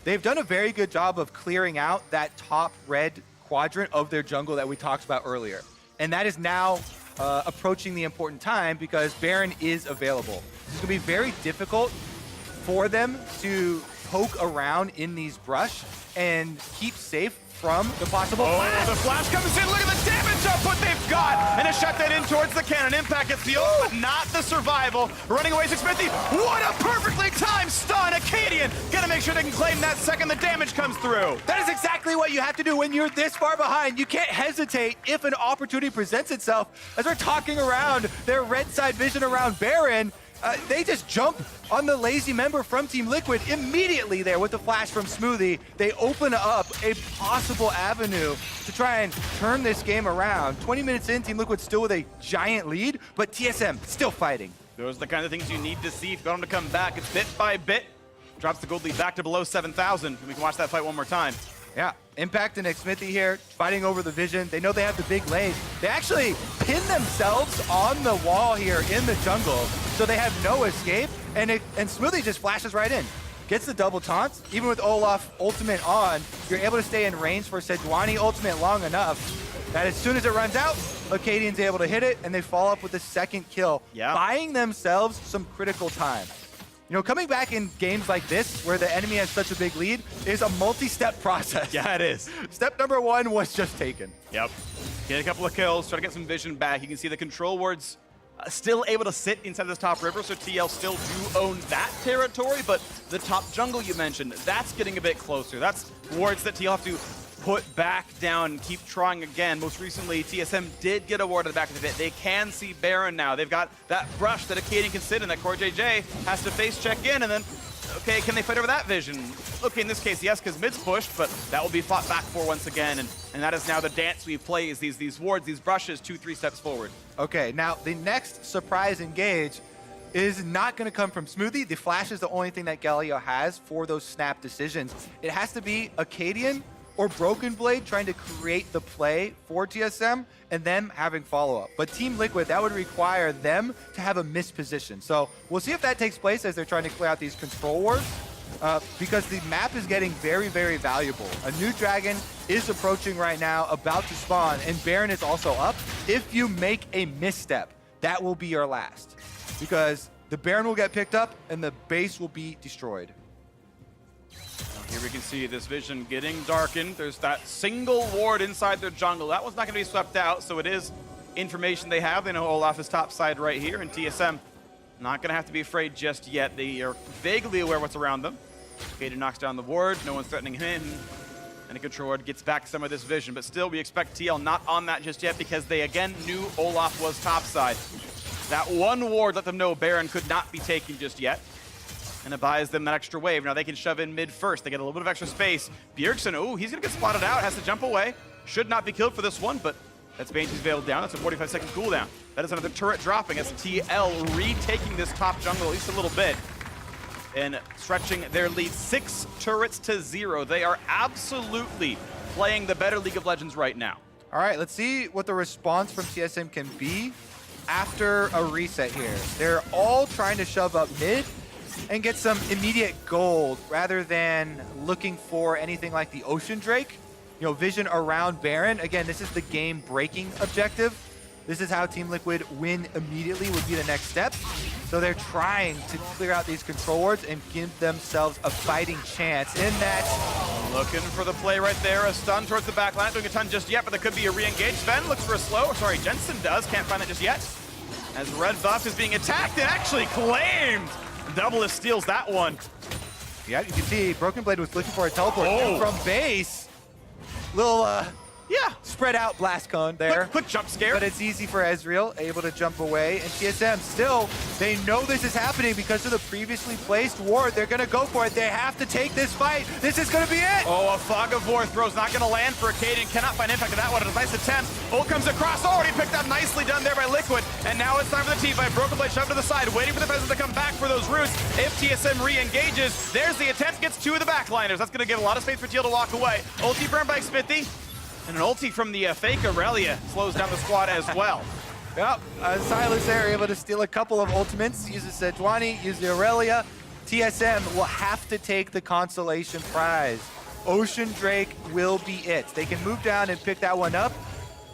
they've done a very good job of clearing out that top red quadrant of their jungle that we talked about earlier. And that is now approaching the important time because Baron is available. It's going to be very difficult for them to poke around in these brush and keep safe from the possible flash. The flash comes in. Look at the damage output. They've you've got. And to shut that in towards the cannon. Impact gets the ult, but not the survival. Running away is Smithy. What a perfectly timed stun. Acadian gonna make sure they can claim that second the damage comes through. That is exactly what you have to do when you're this far behind. You can't hesitate if an opportunity presents itself. As we're talking around their red side vision around Baron, they just jump on the lazy member from Team Liquid immediately there with the flash from Smoothie. They open up a possible avenue to try and turn this game around. 20 minutes in, Team Liquid still with a giant lead, but TSM still fighting. Those are the kind of things you need to see if you want them to come back. It's bit by bit. Drops the gold lead back to below 7,000. We can watch that fight one more time. Yeah, Impact and Xmithy here fighting over the vision. They know they have the big lane. They actually pin themselves on the wall here in the jungle, so they have no escape. And Smoothie just flashes right in. Gets the double taunt. Even with Olaf ultimate on, you're able to stay in range for Sejuani ultimate long enough that as soon as it runs out, Acadian's able to hit it, and they follow up with the second kill, buying themselves some critical time. You know, coming back in games like this, where the enemy has such a big lead, is a multi-step process. Yeah, it is. Step number one was just taken. Yep. Get a couple of kills, try to get some vision back. You can see the control wards still able to sit inside this top river, so TL still do own that territory, but the top jungle you mentioned, that's getting a bit closer. That's wards that TL have to put back down and keep trying again. Most recently, TSM did get a ward at the back of the pit. They can see Baron now. They've got that brush that Acadian can sit in, that Core JJ has to face check in, and then, okay, can they fight over that vision? Okay, in this case, yes, because mid's pushed, but that will be fought back for once again, and that is now the dance we play, is these wards, these brushes, 2-3 steps forward. Okay, now the next surprise engage is not going to come from Smoothie. The flash is the only thing that Galio has for those snap decisions. It has to be Acadian or Broken Blade trying to create the play for TSM and them having follow-up. But Team Liquid, that would require them to have a missed position. So we'll see if that takes place as they're trying to clear out these control wars, because the map is getting very, very valuable. A new dragon is approaching right now, about to spawn, and Baron is also up. If you make a misstep, that will be your last, because the Baron will get picked up and the base will be destroyed. Here we can see this vision getting darkened. There's that single ward inside their jungle. That one's not going to be swept out, so it is information they have. They know Olaf is top side right here, and TSM not going to have to be afraid just yet. They are vaguely aware of what's around them. Kaden knocks down the ward. No one's threatening him. And a control ward gets back some of this vision, but still we expect TL not on that just yet because they again knew Olaf was top side. That one ward let them know Baron could not be taken just yet. And it buys them that extra wave. Now they can shove in mid first. They get a little bit of extra space. Bjergsen, oh, he's going to get spotted out. Has to jump away. Should not be killed for this one, but that's Banshee veiled down. That's a 45-second cooldown. That is another turret dropping as TL retaking this top jungle at least a little bit. And stretching their lead 6 turrets to 0. They are absolutely playing the better League of Legends right now. All right, let's see what the response from TSM can be after a reset here. They're all trying to shove up mid and get some immediate gold rather than looking for anything like the Ocean Drake. You know, vision around Baron. Again, this is the game-breaking objective. This is how Team Liquid win immediately would be the next step. So they're trying to clear out these control wards and give themselves a fighting chance in that. Looking for the play right there. A stun towards the back line. Not doing a ton just yet, but there could be a re-engage. Sven looks for a slow. Sorry, Jensen does. Can't find it just yet. As red buff is being attacked and actually claimed. Doublist steals that one. Yeah, you can see Broken Blade was looking for a teleport from base. Little, spread out blast cone there. Quick jump scare. But it's easy for Ezreal, able to jump away. And TSM still, they know this is happening because of the previously placed ward. They're going to go for it. They have to take this fight. This is going to be it. Oh, a Fog of War throw's not going to land for Acadian. Cannot find impact of that one. A nice attempt. Ult comes across. Already picked up. Nicely done there by Liquid. And now it's time for the team fight. Broken Blade shoved to the side, waiting for the peasants to come back for those roots. If TSM re-engages, there's the attempt. Gets 2 of the backliners. That's going to give a lot of space for TL to walk away. Ulti burned by Smithy. And an ulti from the fake Aurelia slows down the squad as well. Yep, Silas there able to steal a couple of ultimates. Uses Sejuani, uses the Aurelia. TSM will have to take the consolation prize. Ocean Drake will be it. They can move down and pick that one up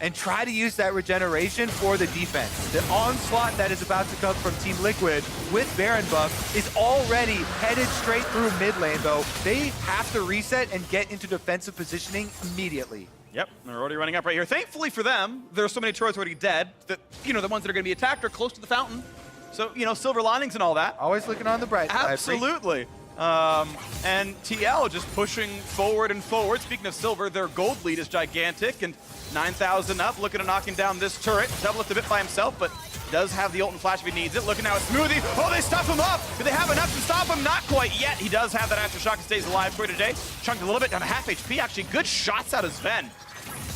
and try to use that regeneration for the defense. The onslaught that is about to come from Team Liquid with Baron buff is already headed straight through mid lane, though. They have to reset and get into defensive positioning immediately. Yep, they're already running up right here. Thankfully for them, there are so many turrets already dead that, the ones that are going to be attacked are close to the fountain. So, silver linings and all that. Always looking on the bright side. Absolutely. And TL just pushing forward and forward. Speaking of silver, their gold lead is gigantic, and 9,000 up, looking to knocking down this turret. Doublelift a bit by himself, but does have the ult and flash if he needs it. Looking now at Smoothie. Oh, they stuff him up. Do they have enough to stop him? Not quite yet. He does have that aftershock and stays alive for today. Chunked a little bit down to half HP, actually. Good shots out of Sven.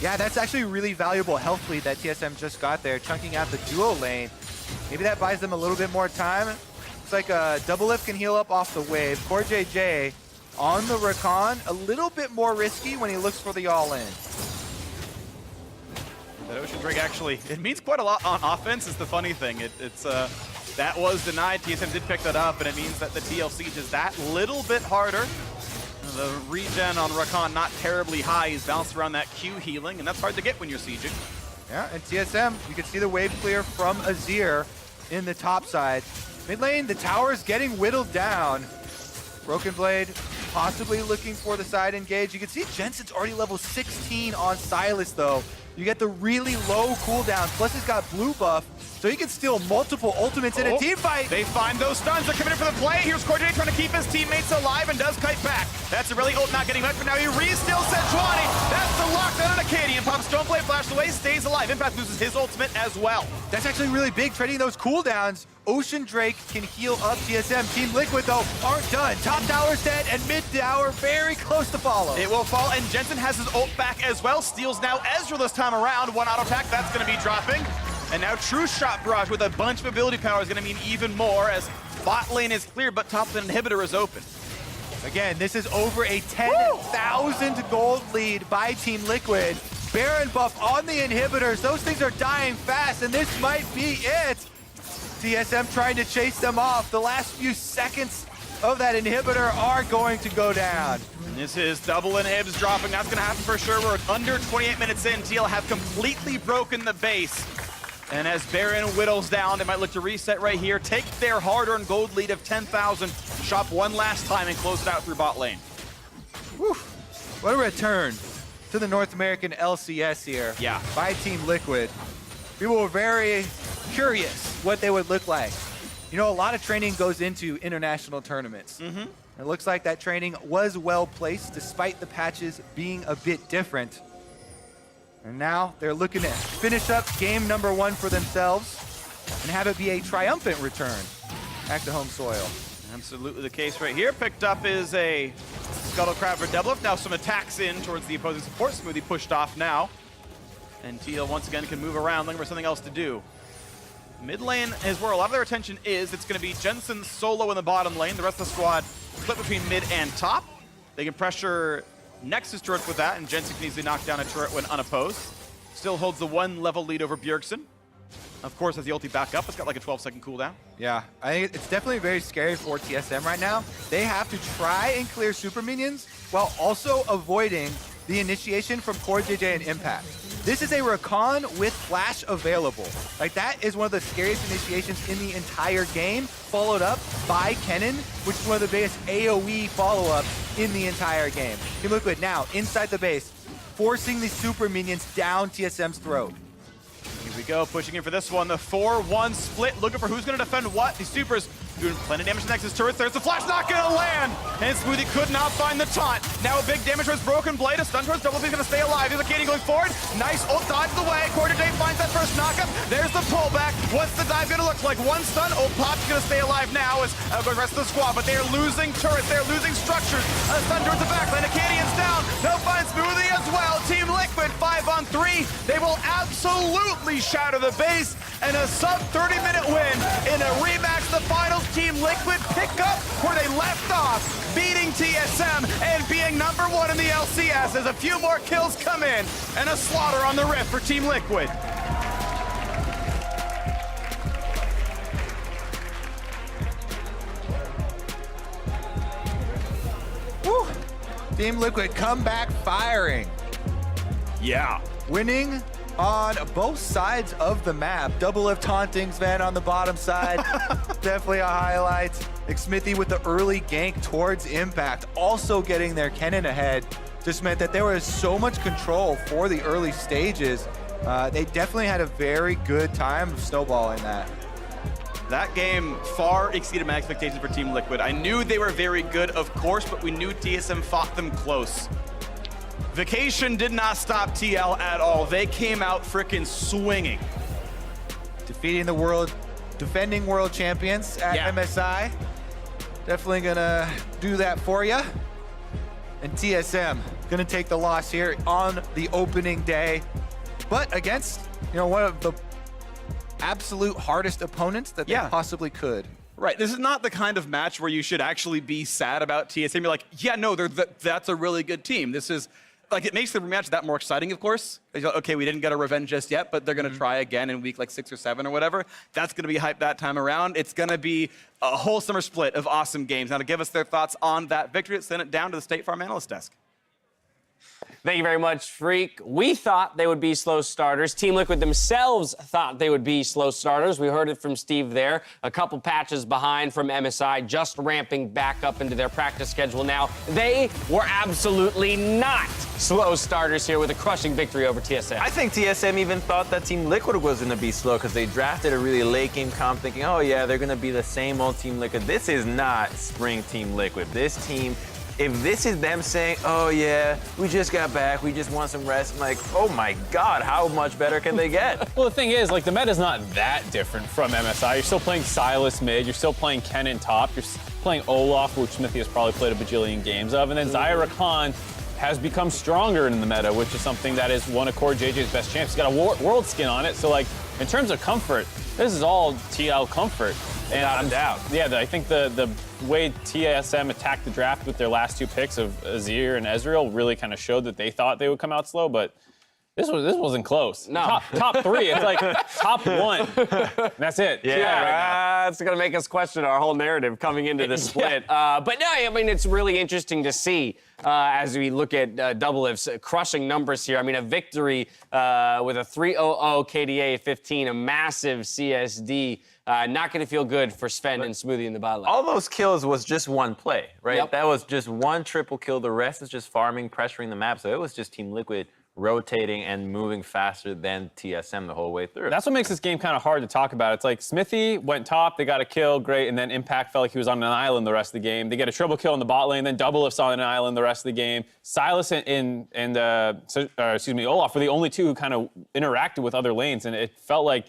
Yeah, that's actually really valuable health lead that TSM just got there, chunking out the duo lane. Maybe that buys them a little bit more time. Looks like Doublelift can heal up off the wave. Core JJ on the Rakan, a little bit more risky when he looks for the all-in. That Ocean Drake actually, it means quite a lot on offense is the funny thing. That was denied. TSM did pick that up, and it means that the TL siege is that little bit harder. The regen on Rakan not terribly high. He's bounced around that Q healing, and that's hard to get when you're sieging. Yeah, and TSM, you can see the wave clear from Azir in the top side. Mid lane, the tower's getting whittled down. Broken Blade possibly looking for the side engage. You can see Jensen's already level 16 on Sylas, though. You get the really low cooldown, plus he's got blue buff, so he can steal multiple ultimates in a team fight. They find those stuns. They're coming in for the play. Here's Corday trying to keep his teammates alive and does kite back. That's a really ult not getting much, but now he re-steals Sejuani. That's the lockdown on Acadian. Pops Stoneblade, flashed away, stays alive. Impact loses his ultimate as well. That's actually really big, trading those cooldowns. Ocean Drake can heal up TSM. Team Liquid, though, aren't done. Top tower's dead, and mid tower very close to follow. It will fall, and Jensen has his ult back as well. Steals now Ezreal this time around. One auto attack, that's going to be dropping. And now True Shot Barrage with a bunch of ability power is going to mean even more as bot lane is clear, but top lane inhibitor is open. Again, this is over a 10,000 gold lead by Team Liquid. Baron buff on the inhibitors. Those things are dying fast, and this might be it. TSM trying to chase them off. The last few seconds of that inhibitor are going to go down. And this is double inhibs dropping. That's going to happen for sure. We're under 28 minutes in. TL have completely broken the base. And as Baron whittles down, they might look to reset right here, take their hard-earned gold lead of 10,000, shop one last time, and close it out through bot lane. Whew. What a return to the North American LCS here by Team Liquid. People were very curious what they would look like. A lot of training goes into international tournaments. It looks like that training was well placed despite the patches being a bit different. And now they're looking to finish up game number 1 for themselves and have it be a triumphant return back to home soil. Absolutely the case right here. Picked up is a Scuttle Crab for Doublelift. Now some attacks in towards the opposing support. Smoothie pushed off now. And TL once again can move around, looking for something else to do. Mid lane is where a lot of their attention is. It's going to be Jensen solo in the bottom lane. The rest of the squad split between mid and top. They can pressure Nexus turrets with that, and Jensen can easily knock down a turret when unopposed. Still holds the 1 level lead over Bjergsen. Of course, as the ulti back up, it's got like a 12-second cooldown. Yeah, I think it's definitely very scary for TSM right now. They have to try and clear super minions while also avoiding the initiation from Core JJ and Impact. This is a Rakan with flash available. Like, that is one of the scariest initiations in the entire game, followed up by Kennen, which is one of the biggest AoE follow-ups in the entire game. Team Liquid now inside the base, forcing the super minions down TSM's throat. Here we go, pushing in for this one. The 4-1 split, looking for who's going to defend what. These supers doing plenty of damage to Nexus turrets. There's the flash, not going to land. And Smoothie could not find the taunt. Now a big damage towards Broken Blade. A stun towards Doublelift going to stay alive. He's Acadian going forward. Nice ult dodge the way. Quarter Day finds that first knockup. There's the pullback. What's the dive going to look like? One stun. Ult Pop's going to stay alive now as the rest of the squad. But they are losing turrets. They're losing structures. A stun towards the backline. Acadian's down. They'll find Smoothie as well. Team Liquid 5-on-3. They will absolutely shatter the base. And a sub 30-minute win in a rematch. The finals. Team Liquid pick up where they left off, beating TSM and being #1 in the LCS as a few more kills come in and a slaughter on the Rift for Team Liquid. Woo. Team Liquid come back firing. Yeah. Winning on both sides of the map. Doublelift taunting Sven on the bottom side. Definitely a highlight. Smithy with the early gank towards Impact. Also getting their Kennen ahead. just meant that there was so much control for the early stages. They definitely had a very good time snowballing that. That game far exceeded my expectations for Team Liquid. I knew they were very good, of course, but we knew TSM fought them close. Vacation did not stop TL at all. They came out frickin' swinging. Defeating the defending world champions at MSI. Definitely gonna do that for you. And TSM gonna take the loss here on the opening day, but against one of the absolute hardest opponents that they possibly could. Right, this is not the kind of match where you should actually be sad about TSM. You're like, yeah, no, that's a really good team. This is, like, it makes the rematch that more exciting, of course. Okay, we didn't get a revenge just yet, but they're gonna try again in week like 6 or 7 or whatever. That's gonna be hyped that time around. It's gonna be a whole summer split of awesome games. Now to give us their thoughts on that victory, let's send it down to the State Farm analyst desk. Thank you very much, Freak. We thought they would be slow starters. Team Liquid themselves thought they would be slow starters. We heard it from Steve there. A couple patches behind from MSI, just ramping back up into their practice schedule now. They were absolutely not slow starters here with a crushing victory over TSM. I think TSM even thought that Team Liquid was going to be slow because they drafted a really late game comp thinking, oh yeah, they're going to be the same old Team Liquid. This is not spring Team Liquid. This team, if this is them saying, oh yeah, we just got back, we just want some rest, I'm like, oh my God, how much better can they get? Well, the thing is, like, the meta's not that different from MSI. You're still playing Silas mid, you're still playing Kennen top, you're playing Olaf, which Smithy has probably played a bajillion games of, and then Zyra Khan has become stronger in the meta, which is something that is one of Core JJ's best champs. He's got a world skin on it, so like, in terms of comfort, this is all TL comfort. And without a doubt. Yeah, I think the way TSM attacked the draft with their last 2 picks of Azir and Ezreal really kind of showed that they thought they would come out slow, but this wasn't close. No. Top 3, it's like top 1. That's it. That's going to make us question our whole narrative coming into the split. But no, I mean, it's really interesting to see as we look at Doublelift's crushing numbers here. I mean, a victory with a 3-0 KDA 15, a massive CSD. Not going to feel good for Sven and Smoothie in the bot lane. All those kills was just one play, right? Yep. That was just one triple kill. The rest is just farming, pressuring the map. So it was just Team Liquid rotating and moving faster than TSM the whole way through. That's what makes this game kind of hard to talk about. It's like Smithy went top, they got a kill, great, and then Impact felt like he was on an island the rest of the game. They get a triple kill in the bot lane, then Doublelift's on an island the rest of the game. Silas and Olaf were the only 2 who kind of interacted with other lanes, and it felt like,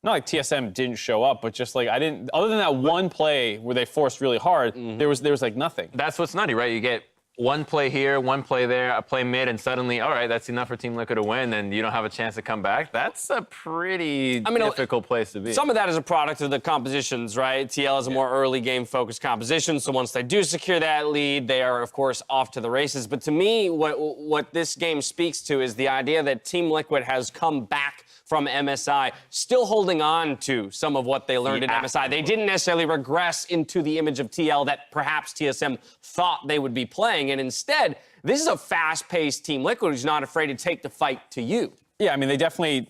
not like TSM didn't show up, but just like other than that one play where they forced really hard, there was like nothing. That's what's nutty, right? You get one play here, one play there, a play mid, and suddenly, all right, that's enough for Team Liquid to win, and you don't have a chance to come back. That's a pretty difficult place to be. Some of that is a product of the compositions, right? TL is a more early game focused composition, so once they do secure that lead, they are, of course, off to the races. But to me, what this game speaks to is the idea that Team Liquid has come back from MSI, still holding on to some of what they learned in MSI. They didn't necessarily regress into the image of TL that perhaps TSM thought they would be playing, and instead, this is a fast-paced Team Liquid who's not afraid to take the fight to you. Yeah, I mean, they definitely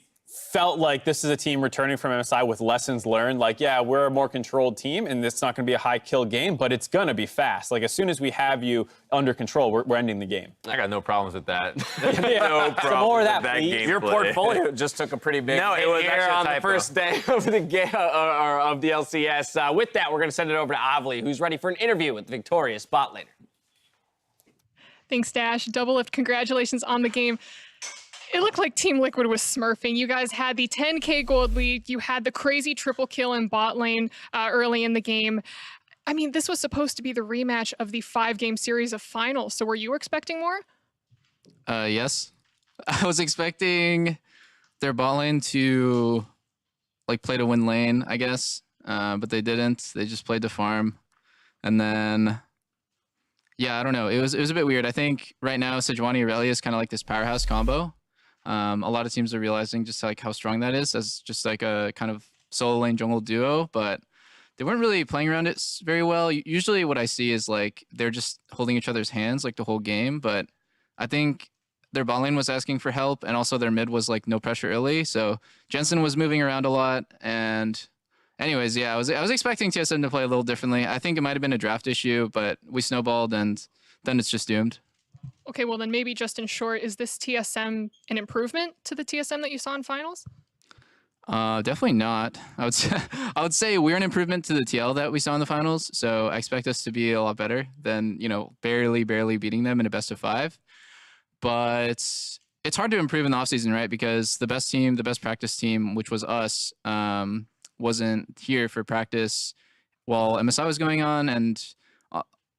felt like this is a team returning from MSI with lessons learned. Like, yeah, we're a more controlled team, and it's not going to be a high-kill game, but it's going to be fast. Like, as soon as we have you under control, we're ending the game. I got no problems with that. No problem more with of that game. Your portfolio just took a pretty big hit on the first day of the game of the LCS. With that, we're going to send it over to Avli, who's ready for an interview with the victorious bot laner. Thanks, Dash. Doublelift, congratulations on the game. It looked like Team Liquid was smurfing. You guys had the 10K gold lead. You had the crazy triple kill in bot lane early in the game. I mean, this was supposed to be the rematch of the 5-game series of finals. So were you expecting more? Yes. I was expecting their bot lane to like play to win lane, I guess. But they didn't. They just played to farm. And then, yeah, I don't know. It was a bit weird. I think right now Sejuani Aurelia is kind of like this powerhouse combo. A lot of teams are realizing just like how strong that is as just like a kind of solo lane jungle duo, but they weren't really playing around it very well. Usually what I see is like they're just holding each other's hands like the whole game, but I think their bot lane was asking for help, and also their mid was like no pressure early. So Jensen was moving around a lot, and anyways, yeah, I was expecting TSM to play a little differently. I think it might have been a draft issue, but we snowballed, and then it's just doomed. Okay, well then maybe just in short, is this TSM an improvement to the TSM that you saw in finals? Definitely not. I would say, I would say we're an improvement to the TL that we saw in the finals. So I expect us to be a lot better than, barely beating them in a best of 5. But it's hard to improve in the offseason, right? Because the best team, the best practice team, which was us, wasn't here for practice while MSI was going on. And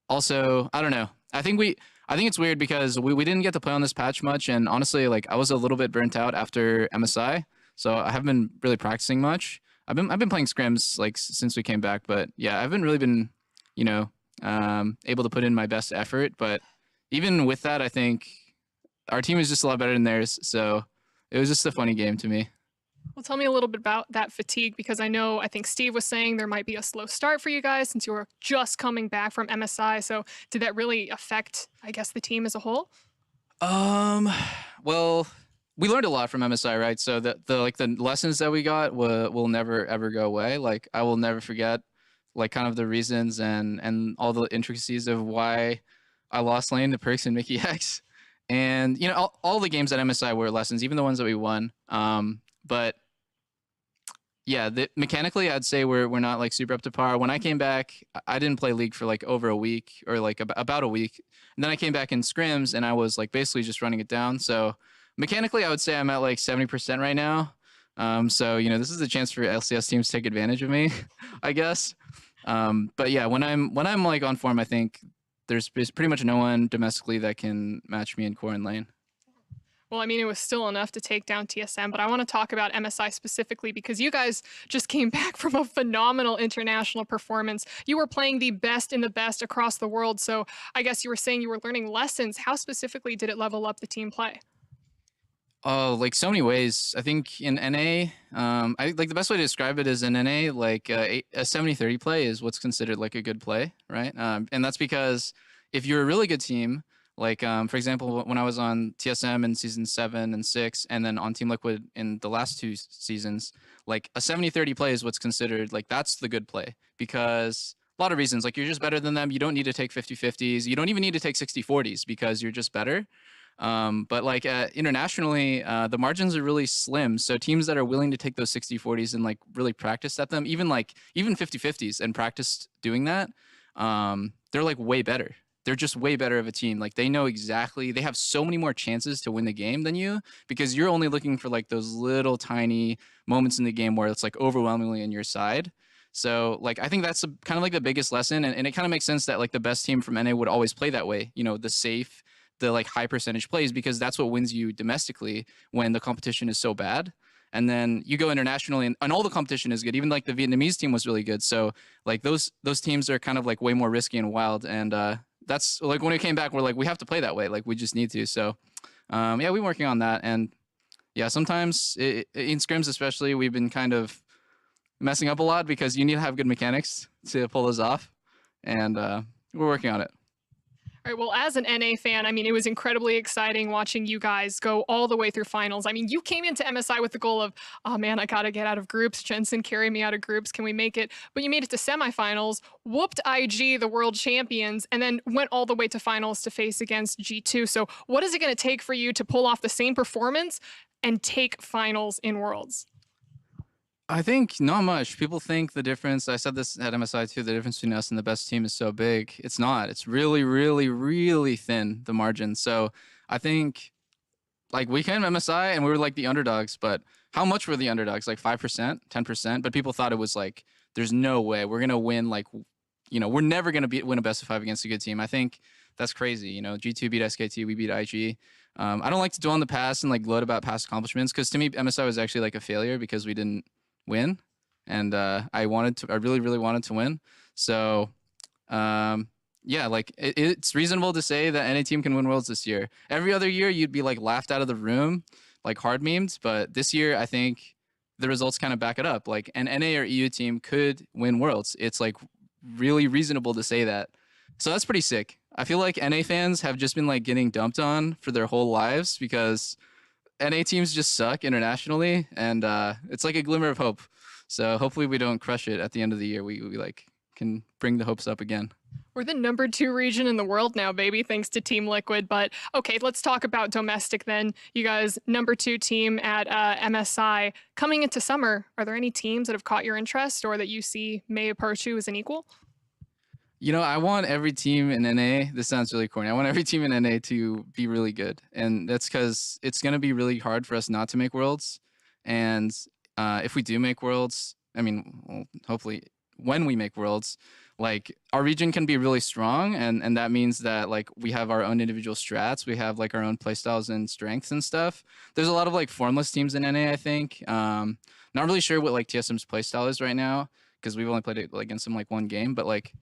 also, I don't know. I think it's weird because we didn't get to play on this patch much. And honestly, like I was a little bit burnt out after MSI. So I haven't been really practicing much. I've been playing scrims like since we came back, but yeah, I haven't really been, able to put in my best effort. But even with that, I think our team is just a lot better than theirs. So it was just a funny game to me. Well, tell me a little bit about that fatigue, because I think Steve was saying there might be a slow start for you guys since you were just coming back from MSI. So did that really affect, I guess, the team as a whole? Well, we learned a lot from MSI, right? So the lessons that we got will never ever go away. Like I will never forget, like kind of the reasons and all the intricacies of why I lost lane to Perks and Mickey X, and all the games at MSI were lessons, even the ones that we won. But yeah, mechanically, I'd say we're not like super up to par. When I came back, I didn't play League for like over a week or like about a week, and then I came back in scrims and I was like basically just running it down. So mechanically, I would say I'm at like 70% right now. So this is a chance for LCS teams to take advantage of me, I guess. But yeah, when I'm like on form, I think there's pretty much no one domestically that can match me in core and lane. Well, I mean, it was still enough to take down TSM, but I want to talk about MSI specifically because you guys just came back from a phenomenal international performance. You were playing the best in the best across the world. So I guess you were saying you were learning lessons. How specifically did it level up the team play? Oh, like so many ways. I think in NA, I like the best way to describe it is in NA, like a 70-30 play is what's considered like a good play, right? And that's because if you're a really good team, like for example, when I was on TSM in season 7 and 6, and then on Team Liquid in the last 2 seasons, like a 70-30 play is what's considered like that's the good play because a lot of reasons, like you're just better than them. You don't need to take 50-50s. You don't even need to take 60-40s because you're just better. But like internationally, the margins are really slim. So teams that are willing to take those 60-40s and like really practice at them, even 50-50s and practice doing that, they're like way better. They're just way better of a team. Like they know exactly, they have so many more chances to win the game than you because you're only looking for like those little tiny moments in the game where it's like overwhelmingly on your side. So like I think that's kind of like the biggest lesson, and it kind of makes sense that like the best team from NA would always play that way. The safe, the like high percentage plays, because that's what wins you domestically when the competition is so bad. And then you go internationally and all the competition is good. Even like the Vietnamese team was really good. So like those teams are kind of like way more risky and wild. And that's like when we came back, we're like, we have to play that way. Like we just need to. So yeah, we've been working on that. And yeah, sometimes in scrims especially, we've been kind of messing up a lot because you need to have good mechanics to pull those off. And we're working on it. All right, well, as an NA fan, I mean, it was incredibly exciting watching you guys go all the way through finals. I mean, you came into MSI with the goal of, oh man, I got to get out of groups. Jensen, carry me out of groups. Can we make it? But you made it to semifinals, whooped IG, the world champions, and then went all the way to finals to face against G2. So what is it going to take for you to pull off the same performance and take finals in Worlds? I think not much. People think the difference, I said this at MSI too, the difference between us and the best team is so big. It's not. It's really, really, really thin, the margin. So I think like we came to MSI and we were like the underdogs, but how much were the underdogs? Like 5%, 10%? But people thought it was like, there's no way we're going to win. Like, we're never going to win a best of 5 against a good team. I think that's crazy. G2 beat SKT, we beat IG. I don't like to dwell on the past and like gloat about past accomplishments because to me, MSI was actually like a failure because we didn't win, and I really, really wanted to win. So yeah, like it's reasonable to say that any team can win Worlds this year. Every other year you'd be like laughed out of the room, like hard memes, but this year I think the results kind of back it up. Like an NA or EU team could win Worlds. It's like really reasonable to say that. So that's pretty sick. I feel like NA fans have just been like getting dumped on for their whole lives because NA teams just suck internationally, and it's like a glimmer of hope. So hopefully we don't crush it at the end of the year. We like can bring the hopes up again. We're the #2 region in the world now, baby, thanks to Team Liquid. But okay, let's talk about domestic then. You guys, #2 team at MSI. Coming into summer, are there any teams that have caught your interest or that you see may approach you as an equal? You know, I want every team in NA, this sounds really corny, I want every team in NA to be really good. And that's because it's going to be really hard for us not to make Worlds. And if we do make Worlds, I mean, well, hopefully when we make Worlds, like our region can be really strong. And that means that like we have our own individual strats. We have like our own playstyles and strengths and stuff. There's a lot of like formless teams in NA, I think. Not really sure what like TSM's playstyle is right now because we've only played it against them like one game, but like,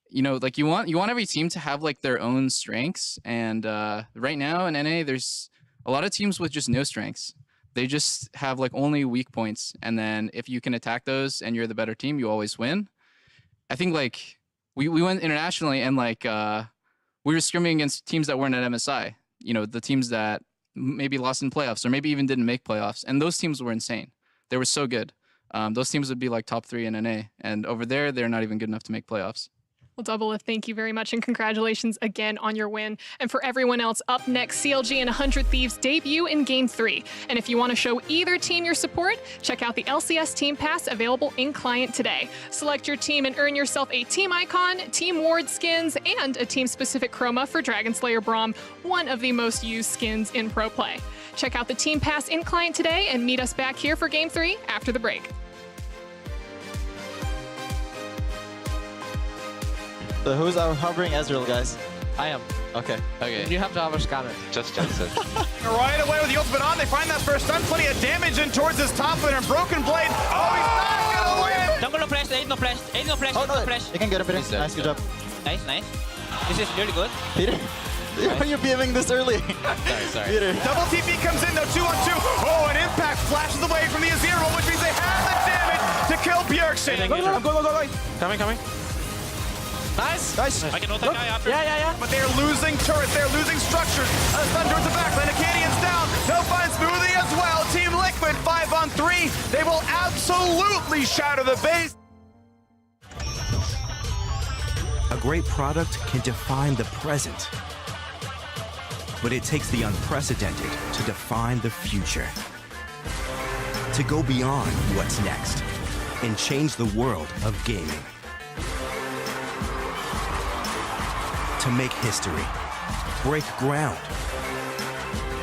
you know, like you want every team to have like their own strengths. And right now in NA, there's a lot of teams with just no strengths. They just have like only weak points. And then if you can attack those and you're the better team, you always win. I think like we went internationally and like we were scrimming against teams that weren't at MSI. You know, the teams that maybe lost in playoffs or maybe even didn't make playoffs. And those teams were insane. They were so good. Those teams would be like top 3 in NA. And over there, they're not even good enough to make playoffs. Well, Doublelift, thank you very much, and congratulations again on your win. And for everyone else, up next, CLG and 100 Thieves debut in Game 3. And if you want to show either team your support, check out the LCS Team Pass available in client today. Select your team and earn yourself a team icon, team ward skins, and a team-specific chroma for Dragonslayer Braum, one of the most used skins in pro play. Check out the Team Pass in client today and meet us back here for Game 3 after the break. So who's hovering Ezreal, guys? I am. Okay. Okay. You have to hover scanner. Just Jensen. Right away with the ultimate on, they find that first stun, plenty of damage in towards his top laner, and Broken Blade. Oh, he's not gonna win! Jungle no flash, ain't no flash, ain't no flash, Oh, ain't no flash. You can get him, Peter. Nice, good job. Nice, nice. This is really good. Peter, why are you BMing this early? Sorry. Peter. Double TP comes in though, 2-on-2. Oh, an impact flashes away from the Azir, which means they have the damage to kill Bjergsen. Go. Coming. Nice. I can ult that guy after. Yeah. But they're losing turrets, they're losing structures. Stun towards the backline, Acadian's down. They'll find Smoothie as well. Team Liquid, 5-on-3. They will absolutely shatter the base. A great product can define the present, but it takes the unprecedented to define the future. To go beyond what's next and change the world of gaming. To make history, break ground,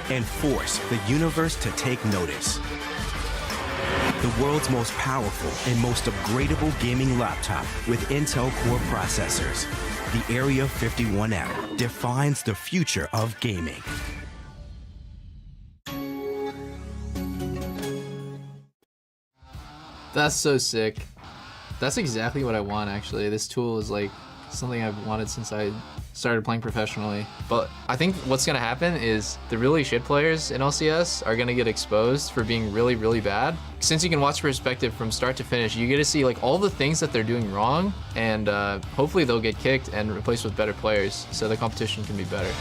and force the universe to take notice. The world's most powerful and most upgradable gaming laptop with Intel Core processors, the Area 51M, defines the future of gaming. That's so sick. That's exactly what I want, actually. This tool is like something I've wanted since I started playing professionally. But I think what's gonna happen is the really shit players in LCS are gonna get exposed for being really, really bad. Since you can watch perspective from start to finish, you get to see like all the things that they're doing wrong, and hopefully they'll get kicked and replaced with better players so the competition can be better.